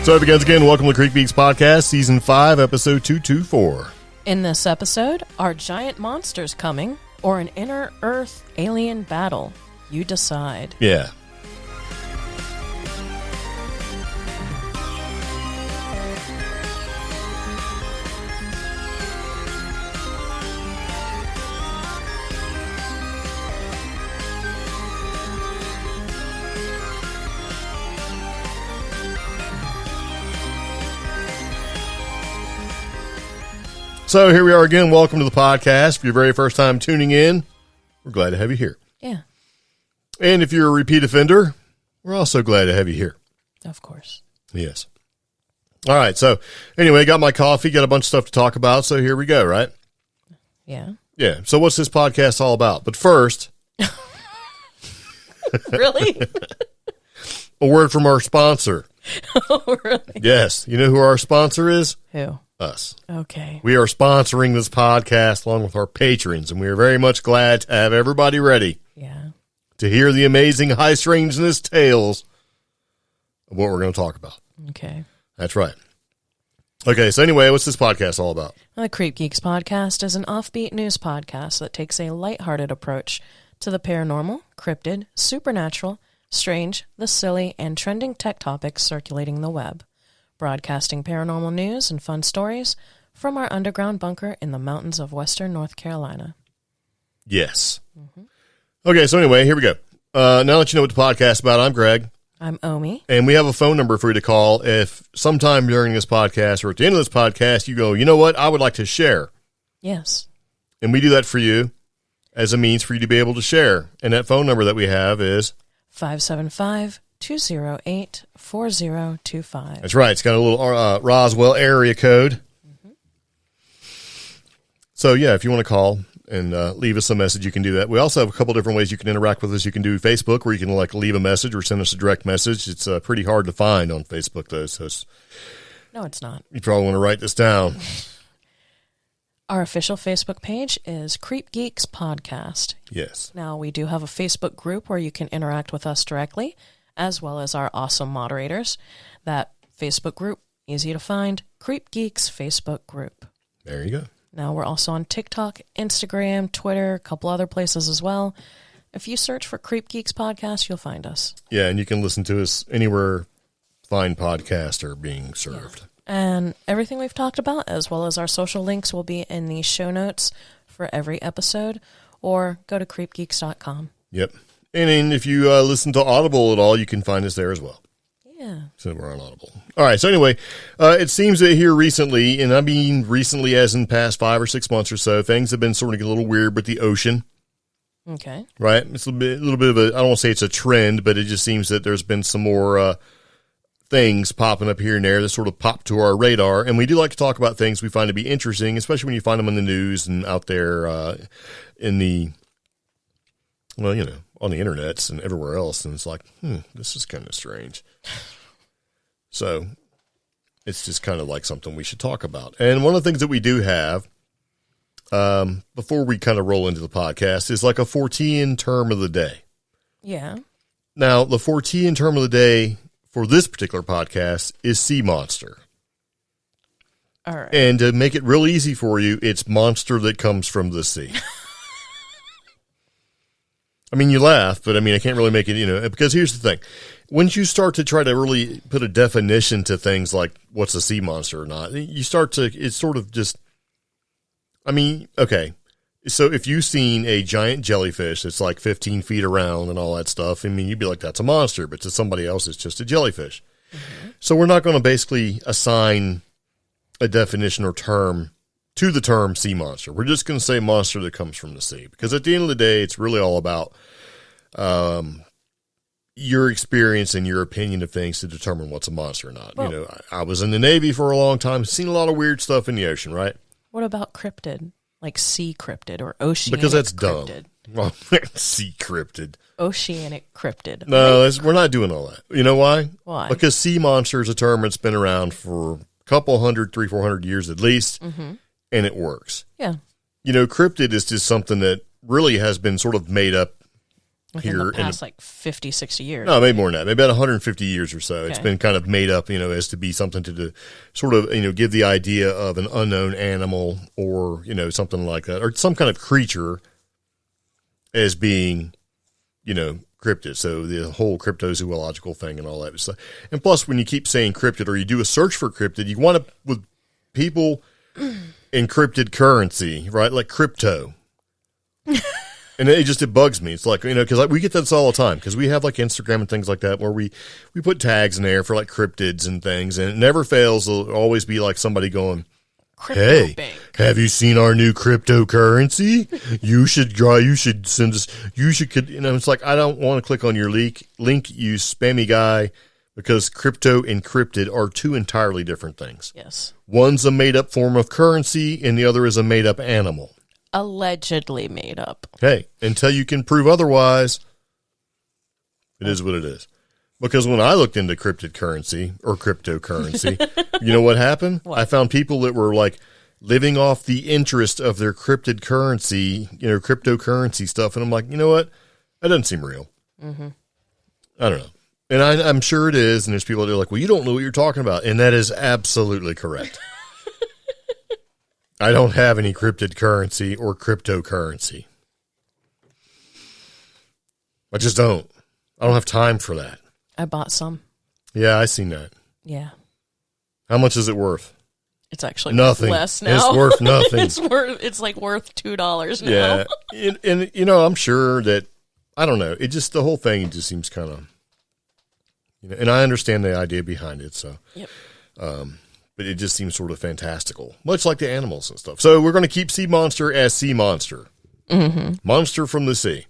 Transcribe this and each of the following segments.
So it begins again. Welcome to CreepGeeks Podcast, Season 5, Episode 224. In this episode, are giant monsters coming or an inner Earth alien battle? You decide. Yeah. So here we are again. Welcome to the podcast. If you're your very first time tuning in, we're glad to have you here. Yeah. And if you're a repeat offender, we're also glad to have you here. Of course. Yes. All right. So anyway, got my coffee, got a bunch of stuff to talk about. So here we go, right? Yeah. Yeah. So what's this podcast all about? But first, Really? a word from our sponsor. Oh, really? Yes. You know who our sponsor is? Who? Us. Okay. We are sponsoring this podcast along with our patrons, and we are very much glad to have everybody ready Yeah. to hear the amazing High Strangeness tales of what we're going to talk about. Okay. That's right. Okay, so anyway, what's this podcast all about? The CreepGeeks Podcast is an offbeat news podcast that takes a lighthearted approach to the paranormal, cryptid, supernatural, strange, the silly, and trending tech topics circulating the web. Broadcasting paranormal news and fun stories from our underground bunker in the mountains of western North Carolina. Yes. Mm-hmm. Okay, so anyway, here we go. Now that you know what the podcast is about, I'm Greg. I'm Omi. And we have a phone number for you to call if sometime during this podcast or at the end of this podcast you go, you know what, I would like to share. Yes. And we do that for you as a means for you to be able to share. And that phone number that we have is 575-208-4025. That's right. It's got a little Roswell area code. Mm-hmm. So, yeah, if you want to call and leave us a message, you can do that. We also have a couple different ways you can interact with us. You can do Facebook, where you can leave a message or send us a direct message. It's pretty hard to find on Facebook, though. So no, it's not. You probably want to write this down. Our official Facebook page is CreepGeeks Podcast. Yes. Now, we do have a Facebook group where you can interact with us directly, as well as our awesome moderators. That Facebook group, easy to find, CreepGeeks Facebook group. There you go. Now, we're also on TikTok, Instagram, Twitter, a couple other places as well. If you search for CreepGeeks Podcast, you'll find us. Yeah, and you can listen to us anywhere fine podcasts are being served. Yeah. And everything we've talked about, as well as our social links, will be in the show notes for every episode, or go to creepgeeks.com. Yep. And if you listen to Audible at all, you can find us there as well. Yeah. So we're on Audible. All right. So anyway, it seems that here recently, and I mean recently as in the past 5 or 6 months or so, things have been sort of a little weird with the ocean. Okay. Right? It's a little bit of a, I don't want to say it's a trend, but it just seems that there's been some more things popping up here and there that sort of pop to our radar. And we do like to talk about things we find to be interesting, especially when you find them in the news and out there in the, well, you know, on the internets and everywhere else. And it's like, this is kind of strange. So it's just kind of like something we should talk about. And one of the things that we do have, before we kind of roll into the podcast, is like a Fortean term of the day. Yeah. Now, the Fortean term of the day for this particular podcast is sea monster. All right. And to make it real easy for you, it's monster that comes from the sea. I mean, you laugh, but I mean, I can't really make it, you know, because here's the thing. Once you start to try to really put a definition to things like what's a sea monster or not, you start to, it's sort of just, I mean, okay. So if you've seen a giant jellyfish that's like 15 feet around and all that stuff, I mean, you'd be like, that's a monster, but to somebody else, it's just a jellyfish. Mm-hmm. So we're not going to basically assign a definition or term to the term sea monster. We're just going to say monster that comes from the sea, because at the end of the day, it's really all about your experience and your opinion of things to determine what's a monster or not. Well, you know, I was in the Navy for a long time, seen a lot of weird stuff in the ocean, right? What about cryptid? Like sea cryptid or oceanic Because that's cryptid? dumb. Well, sea cryptid. Oceanic cryptid. No, we're not doing all that. You know why? Why? Because sea monster is a term that's been around for couple 300-400 years at least, and it works. Yeah. Cryptid is just something that really has been sort of made up Within here the past, 50, 60 years. No, maybe more than that. Maybe about 150 years or so. Okay. It's been kind of made up, as to be something to sort of, give the idea of an unknown animal or, something like that, or some kind of creature as being, cryptid. So the whole cryptozoological thing and all that stuff. And plus, when you keep saying cryptid or you do a search for cryptid, you want to, with people in cryptid currency, right? Like crypto. And it bugs me. It's like, because we get this all the time because we have like Instagram and things like that where we put tags in there for like cryptids and things, and it never fails. There'll always be like somebody going, "Hey, have you seen our new cryptocurrency? You should send us, it's like, I don't want to click on your link, you spammy guy, because crypto and cryptid are two entirely different things. Yes. One's a made up form of currency and the other is a made up animal. Allegedly made up. Hey, until you can prove otherwise, it is what it is. Because when I looked into cryptid currency or cryptocurrency, you know what happened? What? I found people that were like living off the interest of their cryptid currency, cryptocurrency stuff. And I'm like, you know what? That doesn't seem real. Mm-hmm. I don't know. And I'm sure it is. And there's people that are like, well, you don't know what you're talking about. And that is absolutely correct. I don't have any cryptid currency or cryptocurrency. I just don't. I don't have time for that. I bought some. Yeah, I seen that. Yeah. How much is it worth? It's actually nothing. Less now. It's worth nothing. It's like worth $2 now. Yeah. And I'm sure that, I don't know, it just, the whole thing just seems kind of, and I understand the idea behind it, so. Yep. But it just seems sort of fantastical, much like the animals and stuff. So we're going to keep Sea Monster as Sea Monster. Mm-hmm. Monster from the sea.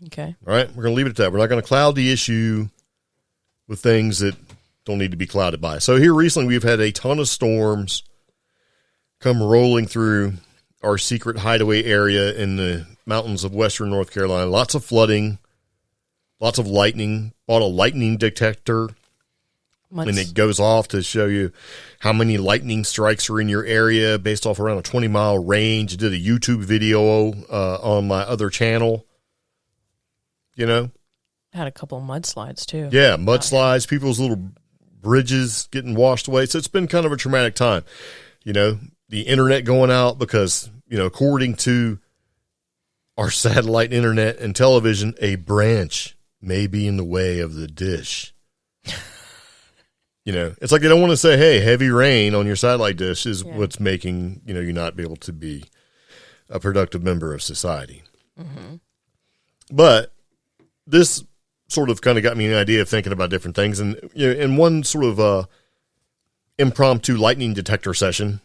Okay. All right? We're going to leave it at that. We're not going to cloud the issue with things that don't need to be clouded by. So here recently we've had a ton of storms come rolling through our secret hideaway area in the mountains of western North Carolina. Lots of flooding, lots of lightning. Bought a lightning detector. And it goes off to show you how many lightning strikes are in your area based off around a 20-mile range. I did a YouTube video on my other channel. Had a couple of mudslides, too. Yeah, mudslides, people's little bridges getting washed away. So it's been kind of a traumatic time. The internet going out because, according to our satellite internet and television, a branch may be in the way of the dish. It's like they don't want to say, hey, heavy rain on your satellite dish is what's making, you not be able to be a productive member of society. Mm-hmm. But this sort of kind of got me an idea of thinking about different things. And, in one sort of impromptu lightning detector session,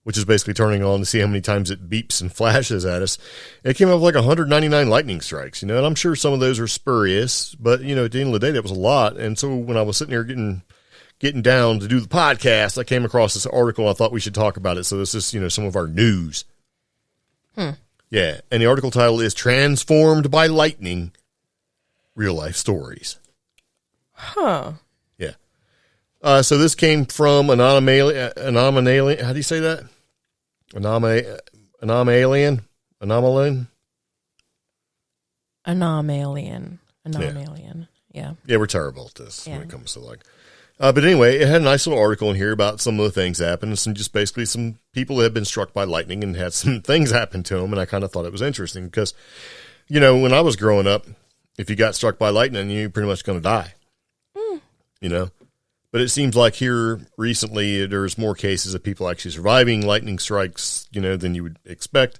which is basically turning on to see how many times it beeps and flashes at us, it came up with like 199 lightning strikes, and I'm sure some of those are spurious, but, at the end of the day, that was a lot. And so when I was sitting here getting down to do the podcast, I came across this article, and I thought we should talk about it. So this is, some of our news. Yeah, and the article title is Transformed by Lightning, Real Life Stories. Huh. Yeah. So this came from Anomaly. How do you say that? Anomalian. Yeah. Yeah, we're terrible at this when it comes to but anyway, it had a nice little article in here about some of the things that happened, and some just basically some people that had been struck by lightning and had some things happen to them, and I kind of thought it was interesting because, when I was growing up, if you got struck by lightning, you're pretty much going to die. But it seems like here recently there's more cases of people actually surviving lightning strikes, than you would expect.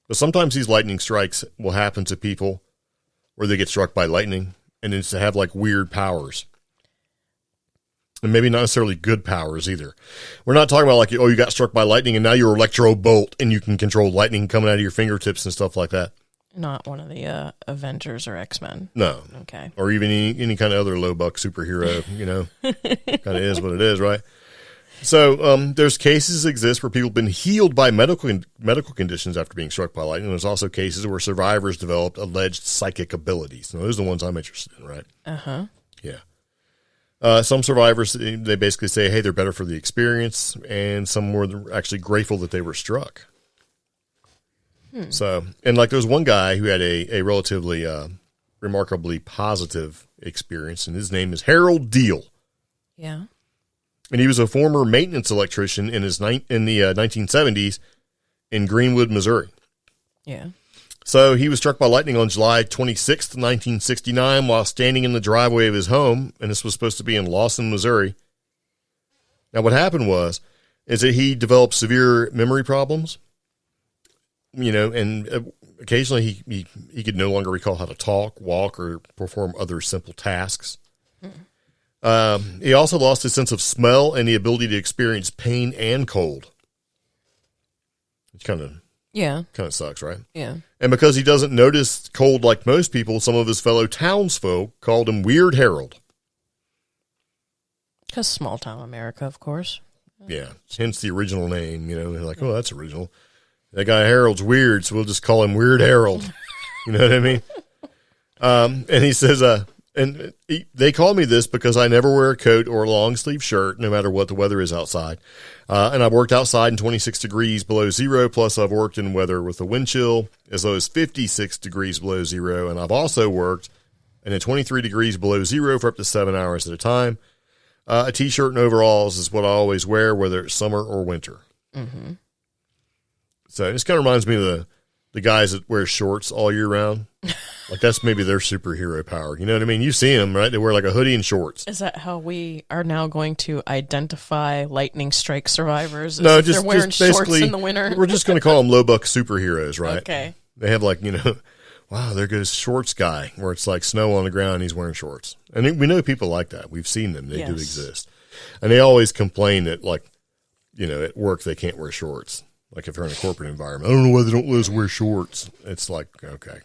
But sometimes these lightning strikes will happen to people where they get struck by lightning and it's to have like weird powers. And maybe not necessarily good powers either. We're not talking about like, you got struck by lightning and now you're Electro Bolt and you can control lightning coming out of your fingertips and stuff like that. Not one of the Avengers or X-Men. No. Okay. Or even any kind of other low-buck superhero, kind of is what it is, right? So there's cases exist where people have been healed by medical conditions after being struck by lightning. There's also cases where survivors developed alleged psychic abilities. Now, those are the ones I'm interested in, right? Uh-huh. Yeah. Some survivors, they basically say, hey, they're better for the experience, and some were actually grateful that they were struck. So, and like there was one guy who had a relatively remarkably positive experience, and his name is Harold Diehl. Yeah. And he was a former maintenance electrician in the 1970s in Greenwood, Missouri. Yeah. So he was struck by lightning on July 26th, 1969, while standing in the driveway of his home, and this was supposed to be in Lawson, Missouri. Now, what happened is that he developed severe memory problems, and occasionally he could no longer recall how to talk, walk, or perform other simple tasks. He also lost his sense of smell and the ability to experience pain and cold. Which kind of sucks, right? Yeah. And because he doesn't notice cold like most people, some of his fellow townsfolk called him Weird Harold. Because small town America, of course. Yeah, hence the original name. They're like, oh, that's original. That guy Harold's weird, so we'll just call him Weird Harold. You know what I mean? And he says, they call me this because I never wear a coat or a long sleeve shirt, no matter what the weather is outside. And I've worked outside in 26 degrees below zero. Plus I've worked in weather with a wind chill as low as 56 degrees below zero. And I've also worked in 23 degrees below zero for up to 7 hours at a time. A t-shirt and overalls is what I always wear, whether it's summer or winter. Mm-hmm. So this kind of reminds me of the guys that wear shorts all year round. Like that's maybe their superhero power. You know what I mean? You see them, right? They wear like a hoodie and shorts. Is that how we are now going to identify lightning strike survivors? No, they're wearing shorts in the winter. We're just going to call them low buck superheroes, right? Okay. They have like, wow, there goes shorts guy, where it's like snow on the ground and he's wearing shorts. And we know people like that. We've seen them. They do exist. And they always complain that like, at work they can't wear shorts. Like if they're in a corporate environment. I don't know why they don't let us wear shorts. It's like, okay.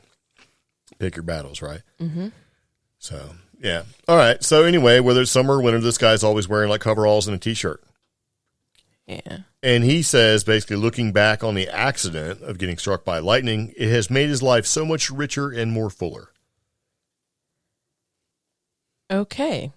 Pick your battles, right? Mm-hmm. So, yeah. All right. So, anyway, whether it's summer or winter, this guy's always wearing like coveralls and a t-shirt. Yeah. And he says, basically, looking back on the accident of getting struck by lightning, it has made his life so much richer and more fuller. Okay.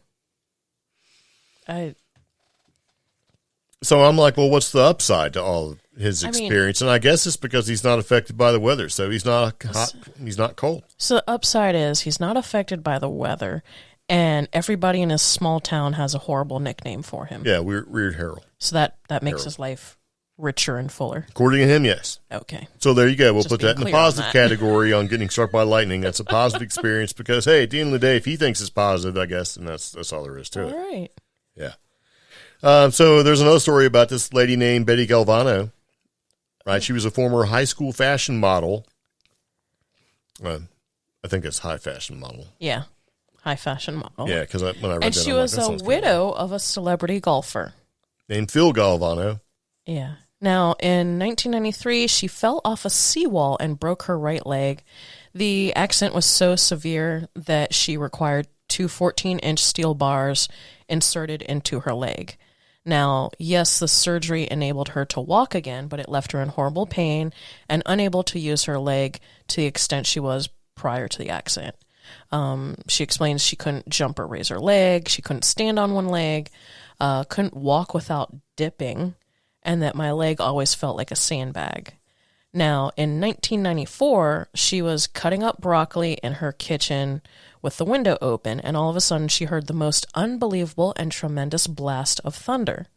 So I'm like, well, what's the upside to all of his experience? And I guess it's because he's not affected by the weather. So he's not hot, he's not cold. So the upside is he's not affected by the weather, and everybody in his small town has a horrible nickname for him. Yeah, Weird Harold. So that makes his life richer and fuller. According to him, yes. Okay. So there you go. We'll Just put that in the positive category on getting struck by lightning. That's a positive experience because, hey, at the end of the day, if he thinks it's positive, I guess, and that's all there is to it. All right. Yeah. So there's another story about this lady named Betty Galvano. Right, she was a former high school fashion model. I think it's high fashion model. Yeah, high fashion model. Yeah, because when I read and that, she I'm was like, a widow of a celebrity golfer named Phil Galvano. Yeah. Now, in 1993, she fell off a seawall and broke her right leg. The accident was so severe that she required two 14-inch steel bars inserted into her leg. Now, yes, the surgery enabled her to walk again, but it left her in horrible pain and unable to use her leg to the extent she was prior to the accident. She explains she couldn't jump or raise her leg, she couldn't stand on one leg, couldn't walk without dipping, and that my leg always felt like a sandbag. Now, in 1994, she was cutting up broccoli in her kitchen with the window open, and all of a sudden she heard the most unbelievable and tremendous blast of thunder.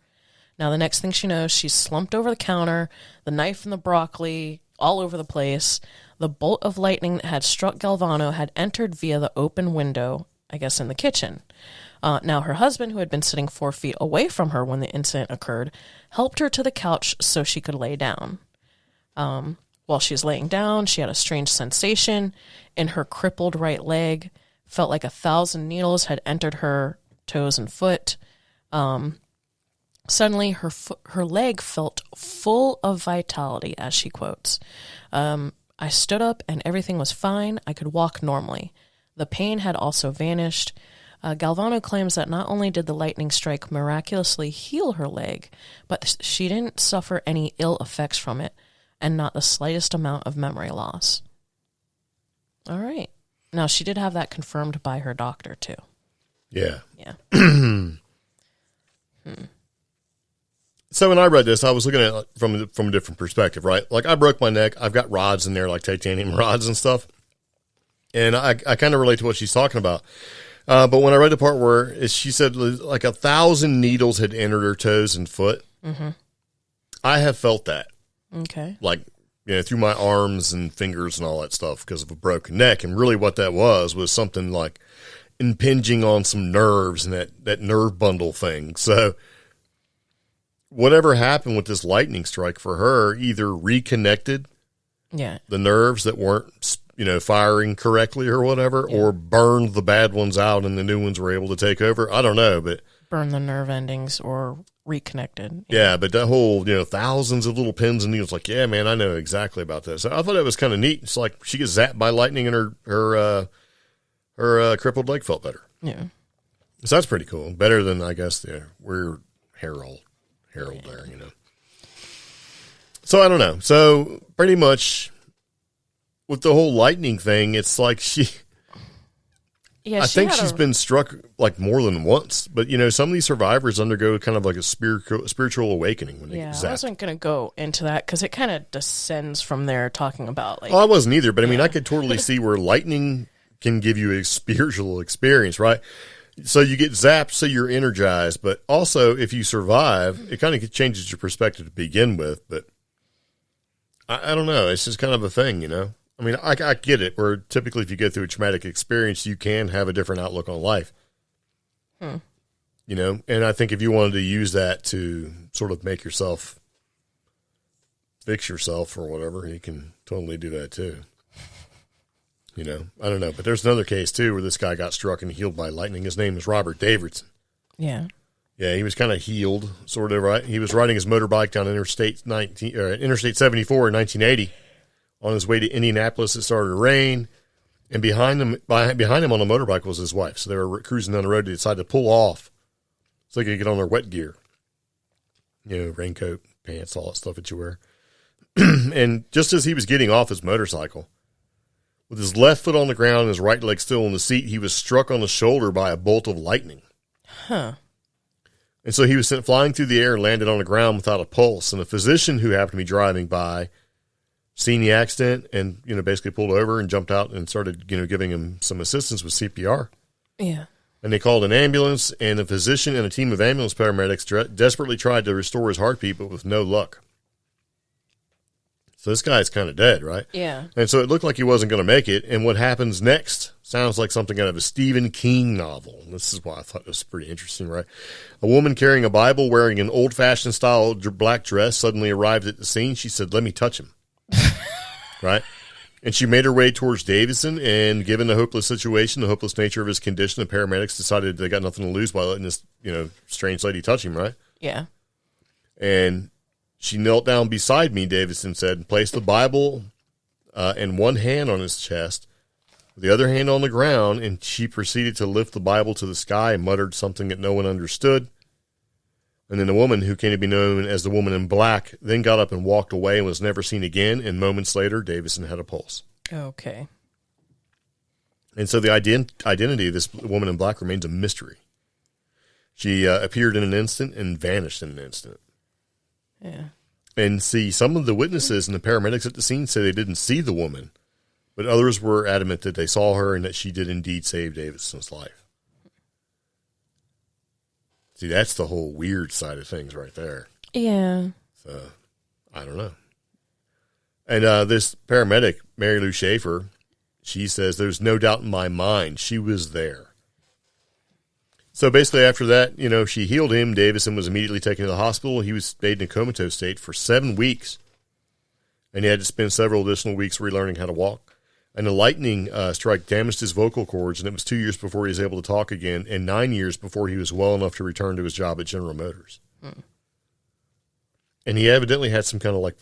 Now, the next thing she knows, she's slumped over the counter, the knife and the broccoli all over the place. The bolt of lightning that had struck Galvano had entered via the open window, I guess, in the kitchen. Now, her husband, who had been sitting 4 feet away from her when the incident occurred, helped her to the couch so she could lay down. While she was laying down, she had a strange sensation in her crippled right leg. Felt like 1,000 needles had entered her toes and foot. Suddenly, her leg felt full of vitality, as she quotes. I stood up and everything was fine. I could walk normally. The pain had also vanished. Galvano claims that not only did the lightning strike miraculously heal her leg, but she didn't suffer any ill effects from it, and not the slightest amount of memory loss. All right. Now, she did have that confirmed by her doctor, too. Yeah. Yeah. So when I read this, I was looking at it from a different perspective, right? Like, I broke my neck. I've got rods in there, like titanium rods and stuff. And I kind of relate to what she's talking about. But when I read the part where she said like 1,000 needles had entered her toes and foot, I have felt that. Okay. Like, through my arms and fingers and all that stuff because of a broken neck. And really what that was something like impinging on some nerves and that nerve bundle thing. So whatever happened with this lightning strike for her either reconnected the nerves that weren't, firing correctly or whatever, or burned the bad ones out and the new ones were able to take over. I don't know, but burn the nerve endings or reconnected. Yeah, but that whole, thousands of little pins and needles, like, yeah, man, I know exactly about this. I thought it was kind of neat. It's like she gets zapped by lightning and her crippled leg felt better. Yeah. So that's pretty cool. Better than, I guess, the weird Harold there, So I don't know. So pretty much with the whole lightning thing, it's like I think she's been struck like more than once, but some of these survivors undergo kind of like a spiritual awakening when they get zapped. I wasn't going to go into that because it kind of descends from there, talking about like. Well, I wasn't either, but I mean, I could totally see where lightning can give you a spiritual experience, right? So you get zapped, so you're energized, but also if you survive, it kind of changes your perspective to begin with. But I don't know, it's just kind of a thing, I mean, I get it, where typically if you go through a traumatic experience, you can have a different outlook on life. And I think if you wanted to use that to sort of make yourself fix yourself or whatever, you can totally do that too. I don't know. But there's another case too where this guy got struck and healed by lightning. His name is Robert Davidson. Yeah. Yeah, he was kind of healed, sort of, right? He was riding his motorbike down Interstate 74 in 1980. On his way to Indianapolis, it started to rain, and behind him on a motorbike was his wife. So they were cruising down the road. They decided to pull off so they could get on their wet gear, raincoat, pants, all that stuff that you wear. And just as he was getting off his motorcycle, with his left foot on the ground and his right leg still in the seat, he was struck on the shoulder by a bolt of lightning. Huh. And so he was sent flying through the air and landed on the ground without a pulse. And a physician who happened to be driving by seen the accident and, basically pulled over and jumped out and started, giving him some assistance with CPR. Yeah. And they called an ambulance, and a physician and a team of ambulance paramedics desperately tried to restore his heartbeat, but with no luck. So this guy's kind of dead, right? Yeah. And so it looked like he wasn't going to make it. And what happens next sounds like something out of a Stephen King novel. And this is why I thought it was pretty interesting, right? A woman carrying a Bible wearing an old-fashioned style black dress suddenly arrived at the scene. She said, "Let me touch him." Right? And she made her way towards Davison, and given the hopeless situation, the hopeless nature of his condition, the paramedics decided they got nothing to lose by letting this, strange lady touch him, right? Yeah. And she knelt down beside me, Davison said, and placed the Bible and one hand on his chest, with the other hand on the ground, and she proceeded to lift the Bible to the sky and muttered something that no one understood. And then the woman, who came to be known as the Woman in Black, then got up and walked away and was never seen again. And moments later, Davison had a pulse. Okay. And so the identity of this Woman in Black remains a mystery. She appeared in an instant and vanished in an instant. Yeah. And see, some of the witnesses and the paramedics at the scene say they didn't see the woman, but others were adamant that they saw her and that she did indeed save Davidson's life. See, that's the whole weird side of things right there. Yeah. So, I don't know. And this paramedic, Mary Lou Schaefer, she says, "There's no doubt in my mind she was there." So basically after that, she healed him. Davison was immediately taken to the hospital. He was stayed in a comatose state for 7 weeks. And he had to spend several additional weeks relearning how to walk. And the lightning strike damaged his vocal cords, and it was 2 years before he was able to talk again, and 9 years before he was well enough to return to his job at General Motors. And he evidently had some kind of like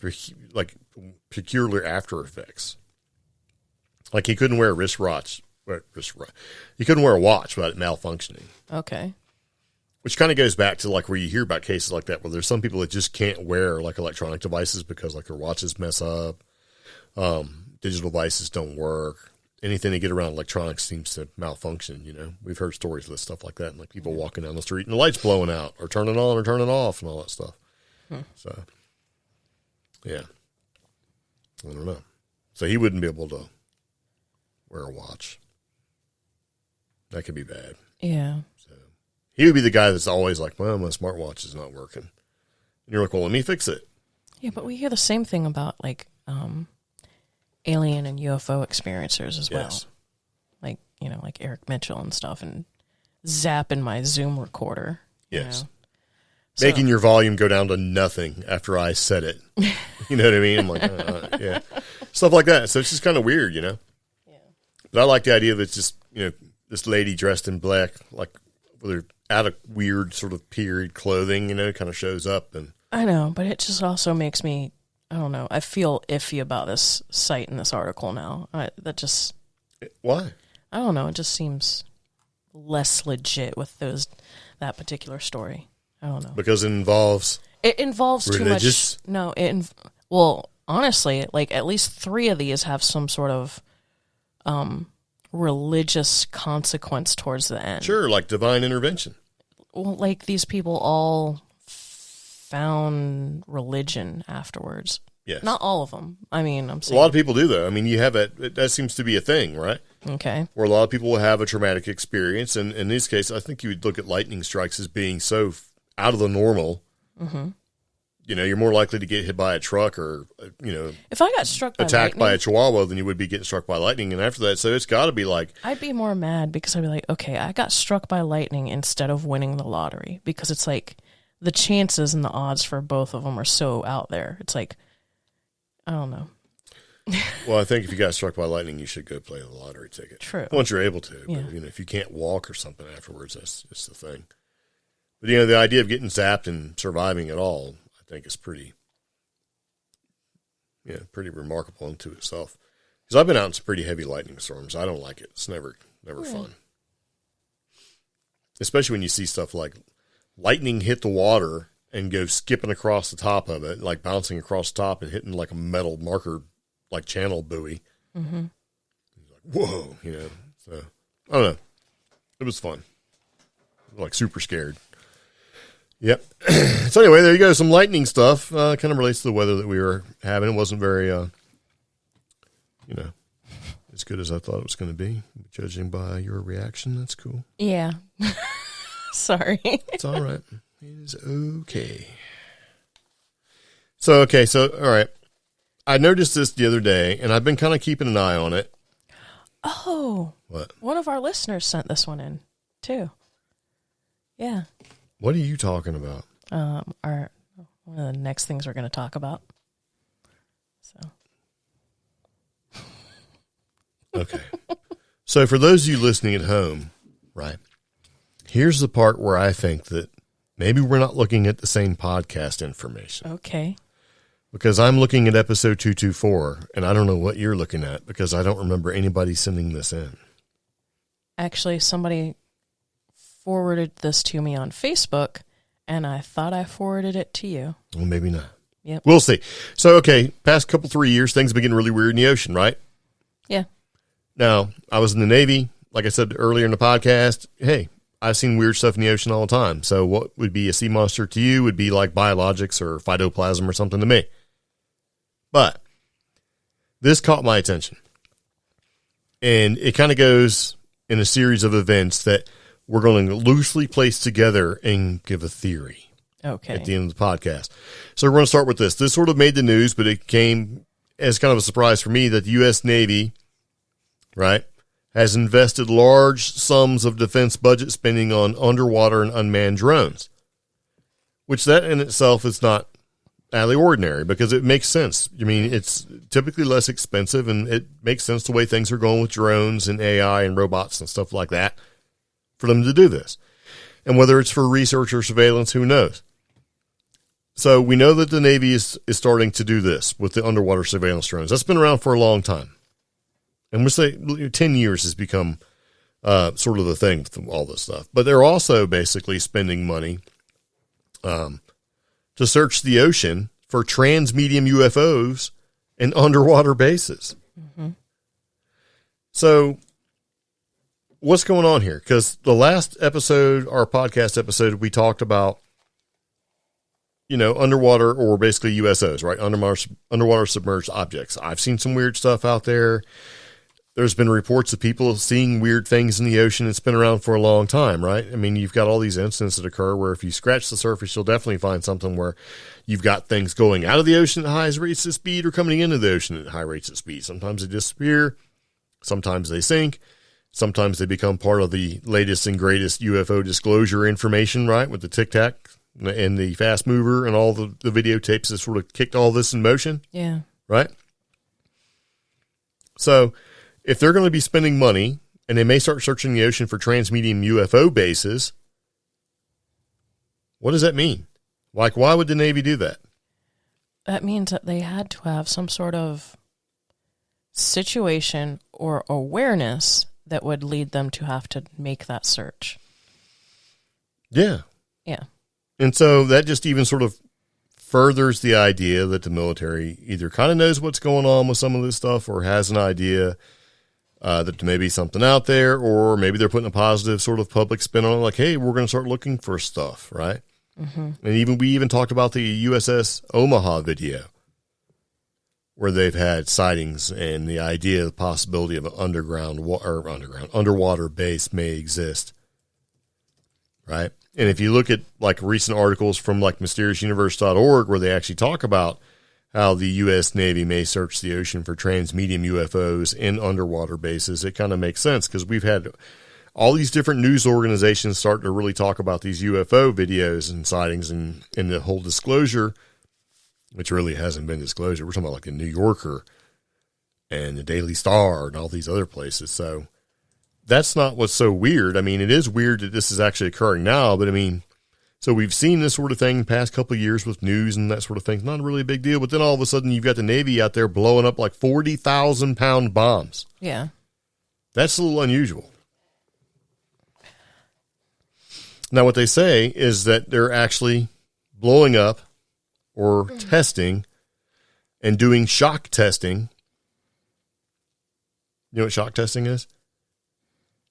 peculiar after effects. Like he couldn't wear a wristwatch. He couldn't wear a watch without it malfunctioning. Okay. Which kind of goes back to like where you hear about cases like that, where there's some people that just can't wear like electronic devices because like their watches mess up. Digital devices don't work. anything they get around electronics seems to malfunction. We've heard stories with stuff like that, and like people walking down the street and the lights blowing out or turning on or turning off and all that stuff. So, yeah, I don't know. So he wouldn't be able to wear a watch. That could be bad. Yeah. So he would be the guy that's always like, well, my smartwatch is not working. And you're like, well, let me fix it. Yeah, but we hear the same thing about like alien and UFO experiencers as well. Like, like Eric Mitchell and stuff, and zapping my Zoom recorder. Yes. Making your volume go down to nothing after I said it. You know what I mean? I'm like, yeah. Stuff like that. So it's just kind of weird, Yeah. But I like the idea that it's just, this lady dressed in black, like with her out of weird sort of period clothing, kind of shows up. And I know, but it just also makes me, I don't know, I feel iffy about this site and this article now. Why? I don't know. It just seems less legit with that particular story. I don't know. Because it involves religious? Too much. No, well, honestly, like at least 3 of these have some sort of religious consequence towards the end. Sure, like divine intervention. Well, like these people all found religion afterwards. Yes. Not all of them. I mean, I'm saying. A lot of people do, though. I mean, you have that seems to be a thing, right? Okay. Where a lot of people will have a traumatic experience. And in this case, I think you would look at lightning strikes as being so out of the normal. Mm-hmm. You're more likely to get hit by a truck or, if I got struck by attacked lightning, by a chihuahua than you would be getting struck by lightning. And after that, so it's got to be like. I'd be more mad because I'd be like, okay, I got struck by lightning instead of winning the lottery, because it's like the chances and the odds for both of them are so out there. It's like, I don't know. Well, I think if you got struck by lightning, you should go play the lottery ticket. True. Once you're able to. Yeah. But, if you can't walk or something afterwards, that's just the thing. But, the idea of getting zapped and surviving at all, I think is pretty remarkable unto itself. Because I've been out in some pretty heavy lightning storms. I don't like it. It's never fun. Especially when you see stuff like lightning hit the water and go skipping across the top of it, like bouncing across the top and hitting like a metal marker, like channel buoy. Mm-hmm. Like, whoa, So, I don't know. It was fun. Like super scared. Yep. So anyway, there you go. Some lightning stuff. Kind of relates to the weather that we were having. It wasn't very, as good as I thought it was going to be. Judging by your reaction, that's cool. Yeah. Sorry. It's all right. It is okay. So, all right. I noticed this the other day, and I've been kind of keeping an eye on it. Oh. What? One of our listeners sent this one in, too. Yeah. What are you talking about? One of the next things we're going to talk about. So. Okay. So for those of you listening at home, right, here's the part where I think that maybe we're not looking at the same podcast information. Okay. Because I'm looking at episode 224, and I don't know what you're looking at because I don't remember anybody sending this in. Actually, somebody forwarded this to me on Facebook, and I thought I forwarded it to you. Well, maybe not. Yep. We'll see. So, past 3 years, things have been getting really weird in the ocean, right? Yeah. Now, I was in the Navy. Like I said earlier in the podcast, hey, I've seen weird stuff in the ocean all the time. So what would be a sea monster to you would be like biologics or phytoplasm or something to me. But this caught my attention. And it kind of goes in a series of events that we're going to loosely place together and give a theory. Okay. At the end of the podcast. So we're going to start with this. This sort of made the news, but it came as kind of a surprise for me that the U.S. Navy, right, has invested large sums of defense budget spending on underwater and unmanned drones, which that in itself is not out of the ordinary because it makes sense. I mean, it's typically less expensive, and it makes sense the way things are going with drones and AI and robots and stuff like that for them to do this. And whether it's for research or surveillance, who knows? So we know that the Navy is starting to do this with the underwater surveillance drones. That's been around for a long time. And we'll say 10 years has become sort of the thing with all this stuff. But they're also basically spending money to search the ocean for transmedium UFOs and underwater bases. Mm-hmm. So what's going on here? Because the last episode, our podcast episode, we talked about, underwater or basically USOs, right? Underwater submerged objects. I've seen some weird stuff out there. There's been reports of people seeing weird things in the ocean. It's been around for a long time, right? I mean, you've got all these incidents that occur where if you scratch the surface, you'll definitely find something where you've got things going out of the ocean at high rates of speed or coming into the ocean at high rates of speed. Sometimes they disappear. Sometimes they sink. Sometimes they become part of the latest and greatest UFO disclosure information, right? With the Tic Tac and the fast mover and all the videotapes that sort of kicked all this in motion. Yeah. Right? So if they're going to be spending money and they may start searching the ocean for transmedium UFO bases, what does that mean? Like, why would the Navy do that? That means that they had to have some sort of situation or awareness that would lead them to have to make that search. Yeah. Yeah. And so that just even sort of furthers the idea that the military either kind of knows what's going on with some of this stuff or has an idea that there may be something out there, or maybe they're putting a positive sort of public spin on it, like, hey, we're going to start looking for stuff, right? Mm-hmm. And we even talked about the USS Omaha video where they've had sightings and the idea, the possibility of an underwater base may exist, right? And if you look at like recent articles from like mysteriousuniverse.org where they actually talk about how the U.S. Navy may search the ocean for transmedium UFOs in underwater bases, it kind of makes sense because we've had all these different news organizations start to really talk about these UFO videos and sightings and the whole disclosure, which really hasn't been disclosure. We're talking about like the New Yorker and the Daily Star and all these other places. So that's not what's so weird. I mean, it is weird that this is actually occurring now, but I mean, so we've seen this sort of thing the past couple of years with news and that sort of thing. It's not really a big deal, but then all of a sudden you've got the Navy out there blowing up like 40,000 pound bombs. Yeah. That's a little unusual. Now, what they say is that they're actually blowing up or testing and doing shock testing. You know what shock testing is?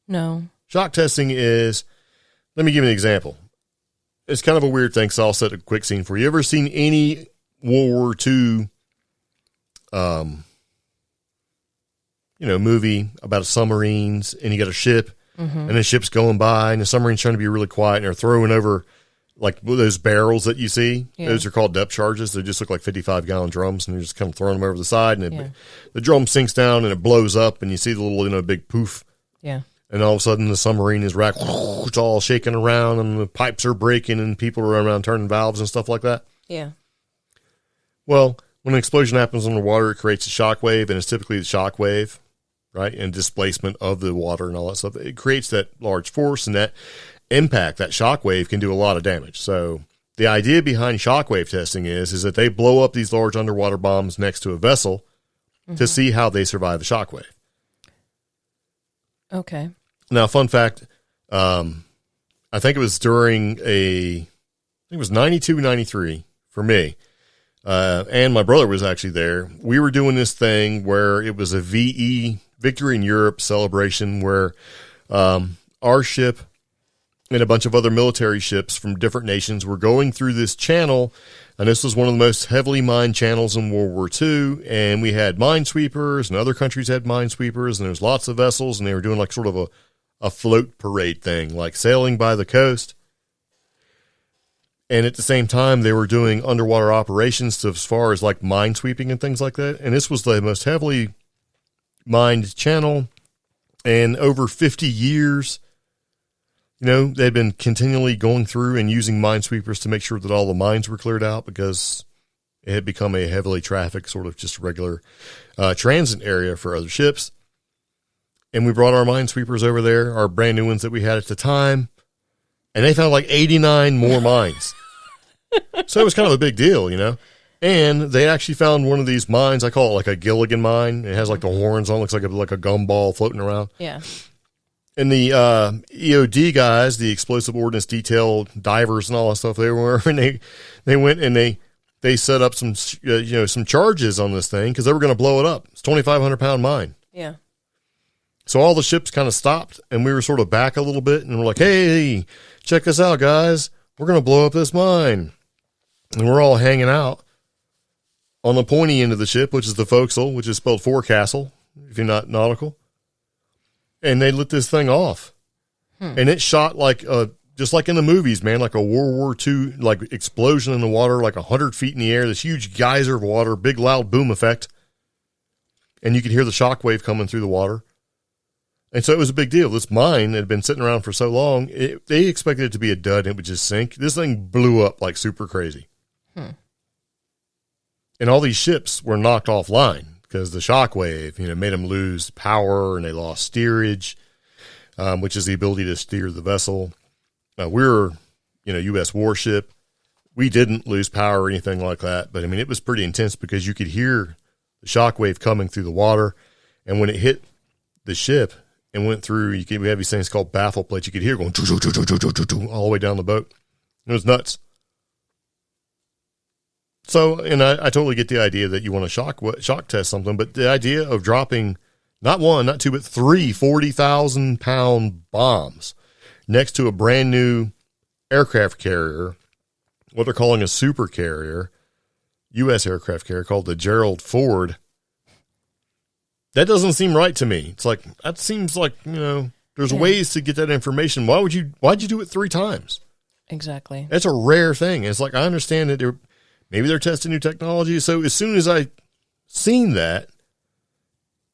No. Shock testing is, let me give you an example. It's kind of a weird thing, so I'll set a quick scene for you. You ever seen any World War II, movie about submarines, and you got a ship, and the ship's going by, and the submarine's trying to be really quiet, and they're throwing over like those barrels that you see. Yeah. Those are called depth charges. They just look like 55-gallon drums, and they're just kind of throwing them over the side, and the drum sinks down, and it blows up, and you see the little, big poof. Yeah. And all of a sudden, the submarine is racked. It's all shaking around, and the pipes are breaking, and people are running around turning valves and stuff like that. Yeah. Well, when an explosion happens underwater, it creates a shock wave, and it's typically the shock wave, right, and displacement of the water and all that stuff. It creates that large force, and that impact, that shock wave, can do a lot of damage. So the idea behind shock wave testing is that they blow up these large underwater bombs next to a vessel to see how they survive the shock wave. Okay. Now, fun fact, I think it was during it was 92, 93 for me, and my brother was actually there. We were doing this thing where it was a VE, Victory in Europe celebration, where our ship and a bunch of other military ships from different nations were going through this channel, and this was one of the most heavily mined channels in World War II, and we had minesweepers, and other countries had minesweepers, and there was lots of vessels, and they were doing like sort of a float parade thing, like sailing by the coast. And at the same time, they were doing underwater operations to as far as like minesweeping and things like that. And this was the most heavily mined channel. And over 50 years, they'd been continually going through and using minesweepers to make sure that all the mines were cleared out because it had become a heavily trafficked, sort of just regular transit area for other ships. And we brought our minesweepers over there, our brand new ones that we had at the time, and they found like 89 more mines. So it was kind of a big deal, And they actually found one of these mines. I call it like a Gilligan mine. It has like the horns on, it looks like a gumball floating around. Yeah. And the EOD guys, the Explosive Ordnance Detail divers and all that stuff, they went and they set up some some charges on this thing because they were going to blow it up. It's a 2,500 pound mine. Yeah. So all the ships kind of stopped, and we were sort of back a little bit, and we're like, hey, check us out, guys. We're going to blow up this mine. And we're all hanging out on the pointy end of the ship, which is the forecastle, which is spelled forecastle, if you're not nautical. And they lit this thing off. And it shot like just like in the movies, man, like a World War II like explosion in the water, like 100 feet in the air, this huge geyser of water, big loud boom effect. And you could hear the shockwave coming through the water. And so it was a big deal. This mine had been sitting around for so long, they expected it to be a dud and it would just sink. This thing blew up like super crazy. And all these ships were knocked offline because the shockwave, made them lose power and they lost steerage, which is the ability to steer the vessel. We're, U.S. warship. We didn't lose power or anything like that. But, it was pretty intense because you could hear the shockwave coming through the water. And when it hit the ship and went through, we have these things called baffle plates. You could hear going all the way down the boat. It was nuts. So, and I totally get the idea that you want to shock test something, but the idea of dropping not one, not two, but 3 40,000-pound bombs next to a brand new aircraft carrier, what they're calling a super carrier, U.S. aircraft carrier called the Gerald Ford, that doesn't seem right to me. It's like, that seems like, there's ways to get that information. Why'd you do it 3 times? Exactly. That's a rare thing. It's like, I understand that maybe they're testing new technology. So as soon as I seen that,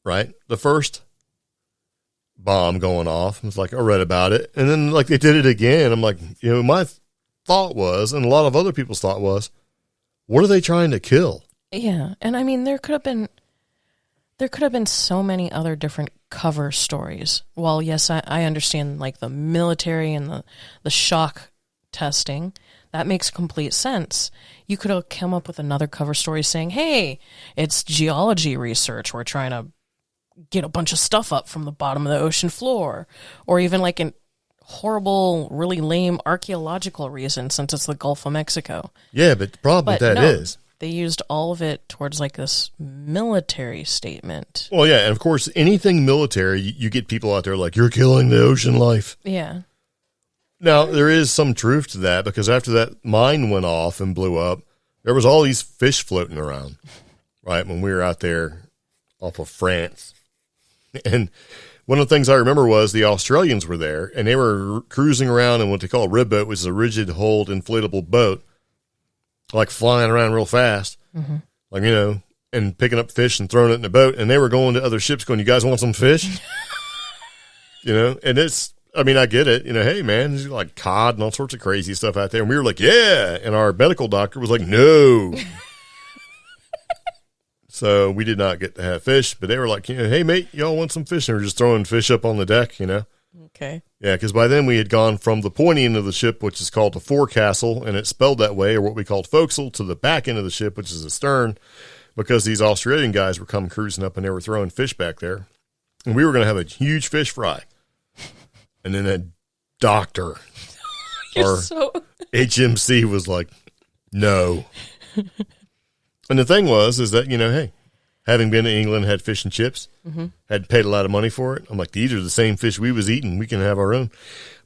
right, the first bomb going off, I was like, I read about it. And then like they did it again. I'm like, my thought was, and a lot of other people's thought was, what are they trying to kill? Yeah. And there could have been so many other different cover stories. Well, yes, I understand like the military and the shock testing. That makes complete sense. You could have come up with another cover story saying, hey, it's geology research. We're trying to get a bunch of stuff up from the bottom of the ocean floor. Or even like a horrible, really lame archaeological reason since it's the Gulf of Mexico. Yeah, but the problem with that is they used all of it towards like this military statement. Well, yeah, and of course, anything military, you get people out there like, you're killing the ocean life. Yeah. Now, there is some truth to that because after that mine went off and blew up, there was all these fish floating around, right, when we were out there off of France. And one of the things I remember was the Australians were there, and they were cruising around in what they call a rib boat, which is a rigid-hulled inflatable boat, like flying around real fast, like, and picking up fish and throwing it in the boat. And they were going to other ships going, you guys want some fish? And it's, I get it. Hey, man, there's like cod and all sorts of crazy stuff out there. And we were like, yeah. And our medical doctor was like, no. So we did not get to have fish, but they were like, hey, mate, y'all want some fish? And we were just throwing fish up on the deck, Okay. Yeah, because by then we had gone from the pointy end of the ship, which is called the forecastle, and it's spelled that way, or what we called forecastle, to the back end of the ship, which is the stern, because these Australian guys were coming cruising up and they were throwing fish back there. And we were going to have a huge fish fry. And then that doctor, our HMC, was like, no. And the thing is that, hey, having been to England, had fish and chips, had paid a lot of money for it. I'm like, these are the same fish we was eating. We can have our own.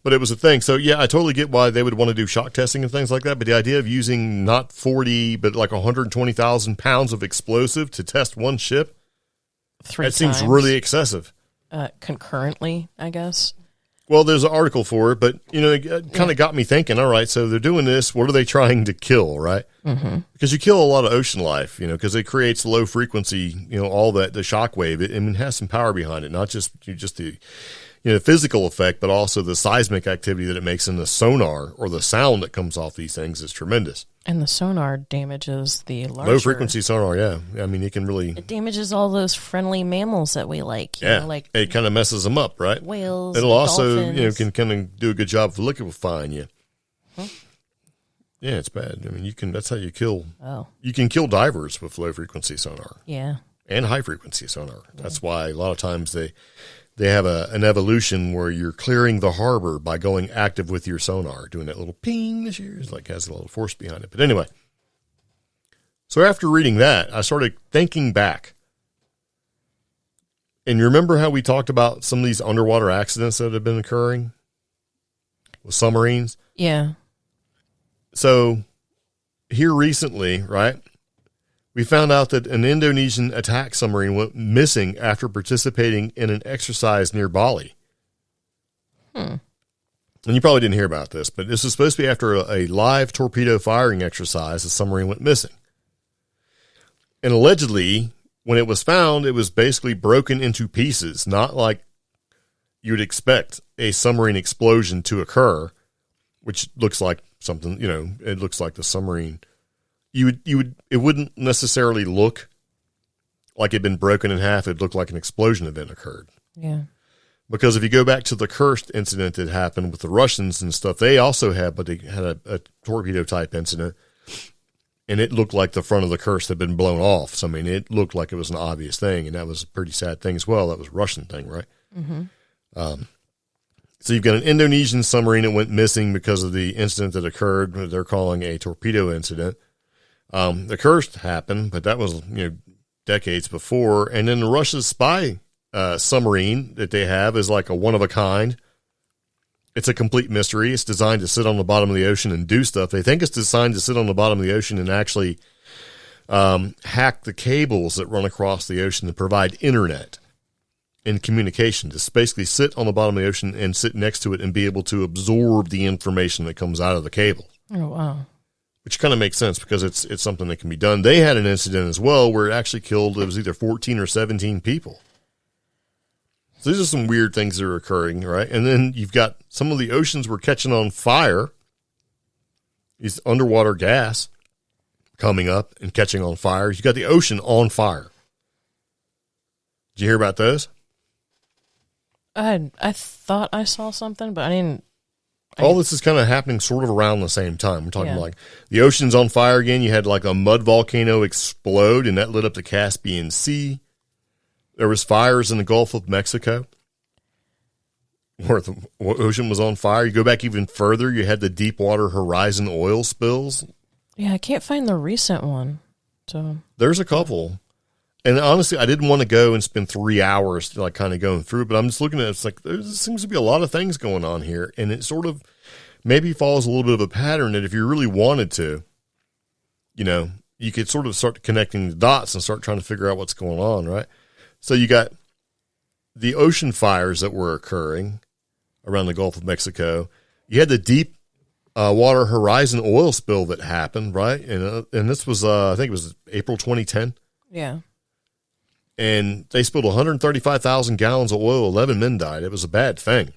But it was a thing. So, yeah, I totally get why they would want to do shock testing and things like that. But the idea of using not 40, but like 120,000 pounds of explosive to test one ship, that seems really excessive. Concurrently, I guess. Well, there's an article for it, but, it kind of got me thinking, all right, so they're doing this. What are they trying to kill, right? Because you kill a lot of ocean life, because it creates low frequency, all that, the shock wave. It has some power behind it, not just the, physical effect, but also the seismic activity that it makes in the sonar, or the sound that comes off these things is tremendous. And the sonar damages the larger... Low frequency sonar, yeah. It can really... It damages all those friendly mammals that we like. Like it kind of messes them up, right? Whales, it'll also, dolphins. Can kind of do a good job of liquefying you. Yeah, it's bad. That's how you kill... Oh. You can kill divers with low frequency sonar. Yeah. And high frequency sonar. That's why a lot of times they have an evolution where you're clearing the harbor by going active with your sonar, doing that little ping this year. It's like has a little force behind it. But anyway, so after reading that, I started thinking back. And you remember how we talked about some of these underwater accidents that have been occurring with submarines? Yeah. So here recently, right, we found out that an Indonesian attack submarine went missing after participating in an exercise near Bali. And you probably didn't hear about this, but this was supposed to be after a live torpedo firing exercise. The submarine went missing. And allegedly, when it was found, it was basically broken into pieces, not like you would expect a submarine explosion to occur, which looks like something, it looks like the submarine. It wouldn't necessarily look like it'd been broken in half. It'd look like an explosion event occurred. Yeah. Because if you go back to the Kursk incident that happened with the Russians and stuff, they also had, but they had a torpedo type incident, and it looked like the front of the Kursk had been blown off. So, I mean, it looked like it was an obvious thing, and that was a pretty sad thing as well. That was a Russian thing, right? Mm-hmm. So you've got an Indonesian submarine that went missing because of the incident that occurred. They're calling a torpedo incident. The Kursk happened, but that was, decades before. And then Russia's spy submarine that they have is like a one of a kind. It's a complete mystery. It's designed to sit on the bottom of the ocean and do stuff. They think it's designed to sit on the bottom of the ocean and actually hack the cables that run across the ocean to provide internet and communication. Just basically sit on the bottom of the ocean and sit next to it and be able to absorb the information that comes out of the cable. Oh, wow. Which kind of makes sense because it's something that can be done. They had an incident as well where it actually killed, it was either 14 or 17 people. So these are some weird things that are occurring, right? And then you've got some of the oceans were catching on fire. These underwater gas coming up and catching on fire. You got the ocean on fire. Did you hear about those? I thought I saw something, but I didn't. All this is kind of happening sort of around the same time. We're talking like the ocean's on fire again. You had like a mud volcano explode, and that lit up the Caspian Sea. There was fires in the Gulf of Mexico where the ocean was on fire. You go back even further, you had the Deepwater Horizon oil spills. Yeah, I can't find the recent one. So there's a couple. And honestly, I didn't want to go and spend 3 hours like kind of going through, but I'm just looking at it. It's like there seems to be a lot of things going on here, and it sort of maybe follows a little bit of a pattern that if you really wanted to, you could sort of start connecting the dots and start trying to figure out what's going on, right? So you got the ocean fires that were occurring around the Gulf of Mexico. You had the deep water horizon oil spill that happened, right? And this was, I think it was April 2010. Yeah. And they spilled 135,000 gallons of oil. 11 men died. It was a bad thing.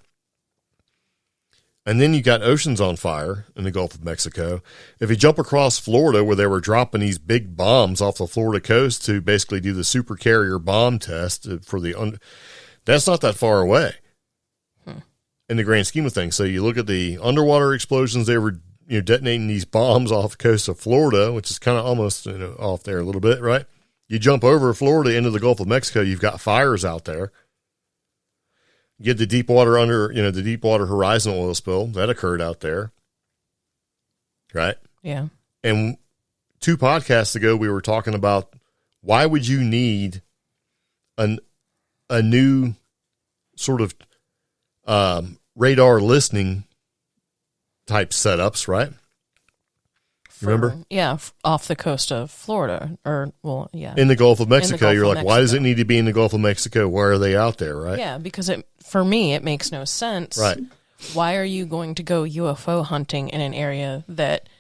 And then you got oceans on fire in the Gulf of Mexico. If you jump across Florida, where they were dropping these big bombs off the Florida coast to basically do the supercarrier bomb test for that's not that far away in the grand scheme of things. So you look at the underwater explosions. They were detonating these bombs off the coast of Florida, which is kind of almost off there a little bit, right? You jump over Florida into the Gulf of Mexico, you've got fires out there. You get the Deepwater the Deepwater Horizon oil spill that occurred out there, right? Yeah. And 2 podcasts ago, we were talking about why would you need a new sort of radar listening type setups, right? Remember? Yeah, off the coast of Florida, in the Gulf of Mexico. You're like, why does it need to be in the Gulf of Mexico? Why are they out there, right? Yeah, because for me, it makes no sense. Right. Why are you going to go UFO hunting in an area that,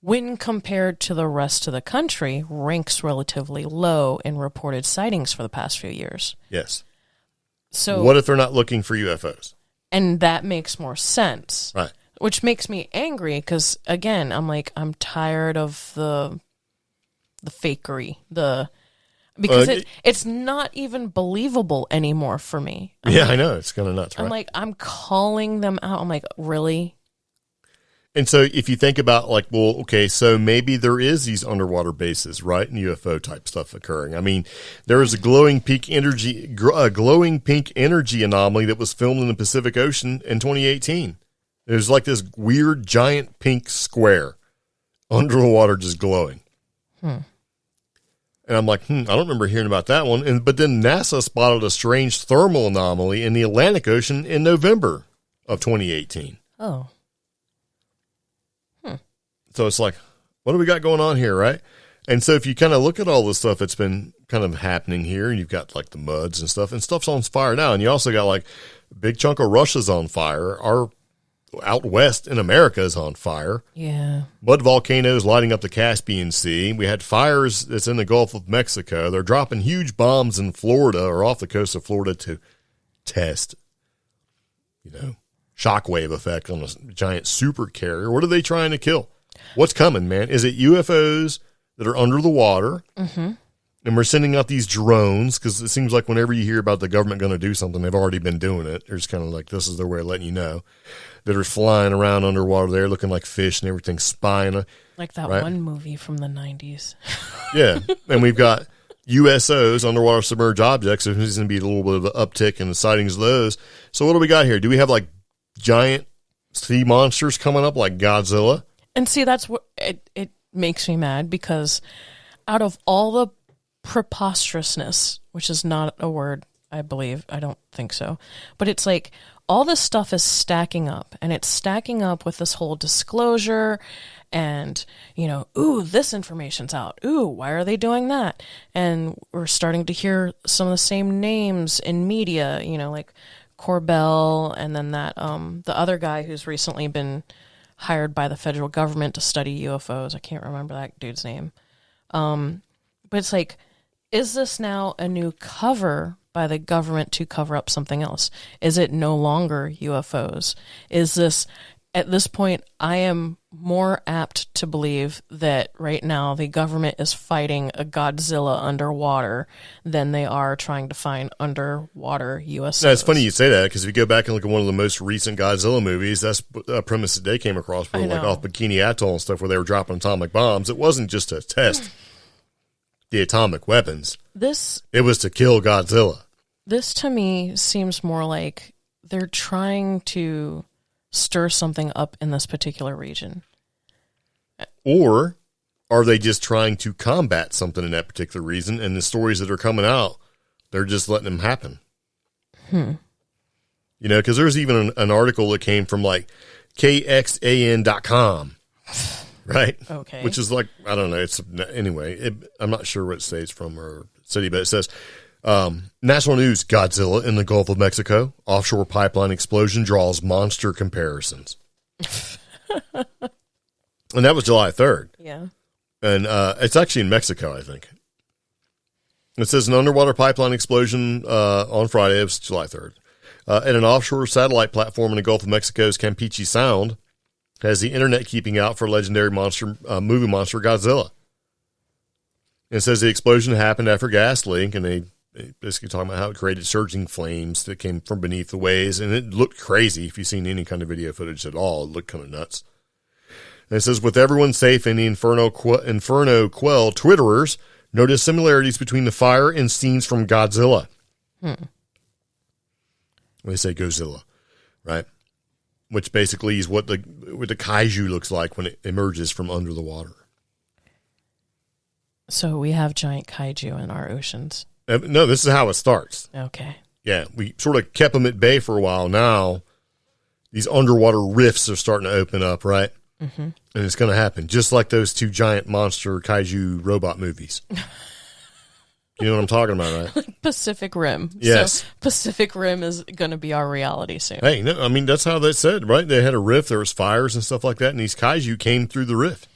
when compared to the rest of the country, ranks relatively low in reported sightings for the past few years? Yes. So what if they're not looking for UFOs? And that makes more sense. Right. Which makes me angry because, again, I'm tired of the fakery, because it's not even believable anymore for me. I know, it's kind of nuts, right? I'm calling them out. I'm like, really? And so if you think about so maybe there is these underwater bases, right, and UFO type stuff occurring. I mean, there is a glowing pink energy anomaly that was filmed in the Pacific Ocean in 2018. There's like this weird giant pink square under the water just glowing. And I'm like, I don't remember hearing about that one. But then NASA spotted a strange thermal anomaly in the Atlantic Ocean in November of 2018. Oh. So it's like, what do we got going on here, right? And so if you kind of look at all the stuff that's been kind of happening here, and you've got like the muds and stuff's on fire now. And you also got like a big chunk of Russia's on fire. Our out west in America is on fire. Yeah. Mud volcanoes lighting up the Caspian Sea. We had fires that's in the Gulf of Mexico. They're dropping huge bombs in Florida or off the coast of Florida to test, shockwave effect on a giant super carrier. What are they trying to kill? What's coming, man? Is it UFOs that are under the water? Mm-hmm. And we're sending out these drones because it seems like whenever you hear about the government going to do something, they've already been doing it. They're just kind of like, this is their way of letting you know. That are flying around underwater there looking like fish and everything, spying. Like that one movie from the 90s. Yeah. And we've got USOs, underwater submerged objects. So there's going to be a little bit of an uptick in the sightings of those. So what do we got here? Do we have like giant sea monsters coming up like Godzilla? And see, that's what it makes me mad because out of all the preposterousness, which is not a word, I believe, I don't think so, but it's like all this stuff is stacking up, and it's stacking up with this whole disclosure and, ooh, this information's out. Ooh, why are they doing that? And we're starting to hear some of the same names in media, like Corbell, and then that the other guy who's recently been hired by the federal government to study UFOs. I can't remember that dude's name. But it's like, is this now a new cover by the government to cover up something else? Is it no longer UFOs? Is this, at this point, I am more apt to believe that right now the government is fighting a Godzilla underwater than they are trying to find underwater UFOs. No, it's funny you say that because if you go back and look at one of the most recent Godzilla movies, that's a premise that they came across like off Bikini Atoll and stuff where they were dropping atomic bombs. It wasn't just to test the atomic weapons. It was to kill Godzilla. This to me seems more like they're trying to stir something up in this particular region. Or are they just trying to combat something in that particular region, and the stories that are coming out, they're just letting them happen? Because there's even an article that came from like KXAN.com, right? Okay. Which is like, I don't know. Anyway, I'm not sure what state it's from or city, but it says, national news, Godzilla in the Gulf of Mexico. Offshore pipeline explosion draws monster comparisons. And that was July 3rd. Yeah. And it's actually in Mexico, I think. It says an underwater pipeline explosion on Friday. It was July 3rd. At an offshore satellite platform in the Gulf of Mexico's Campeche Sound has the internet keeping out for legendary movie monster Godzilla. It says the explosion happened after a gas leak, and they basically talking about how it created surging flames that came from beneath the waves, and it looked crazy. If you've seen any kind of video footage at all, it looked kind of nuts. And it says, with everyone safe in the Inferno Quell, Twitterers noticed similarities between the fire and scenes from Godzilla. They say Godzilla, right? Which basically is what the kaiju looks like when it emerges from under the water. So we have giant kaiju in our oceans. No, this is how it starts. Okay. Yeah, we sort of kept them at bay for a while. Now, these underwater rifts are starting to open up, right? Mm-hmm. And it's going to happen, just like those two giant monster kaiju robot movies. You know what I'm talking about, right? Pacific Rim. Yes. So Pacific Rim is going to be our reality soon. Hey, no, I mean, that's how they said, right? They had a rift, there was fires and stuff like that, and these kaiju came through the rift.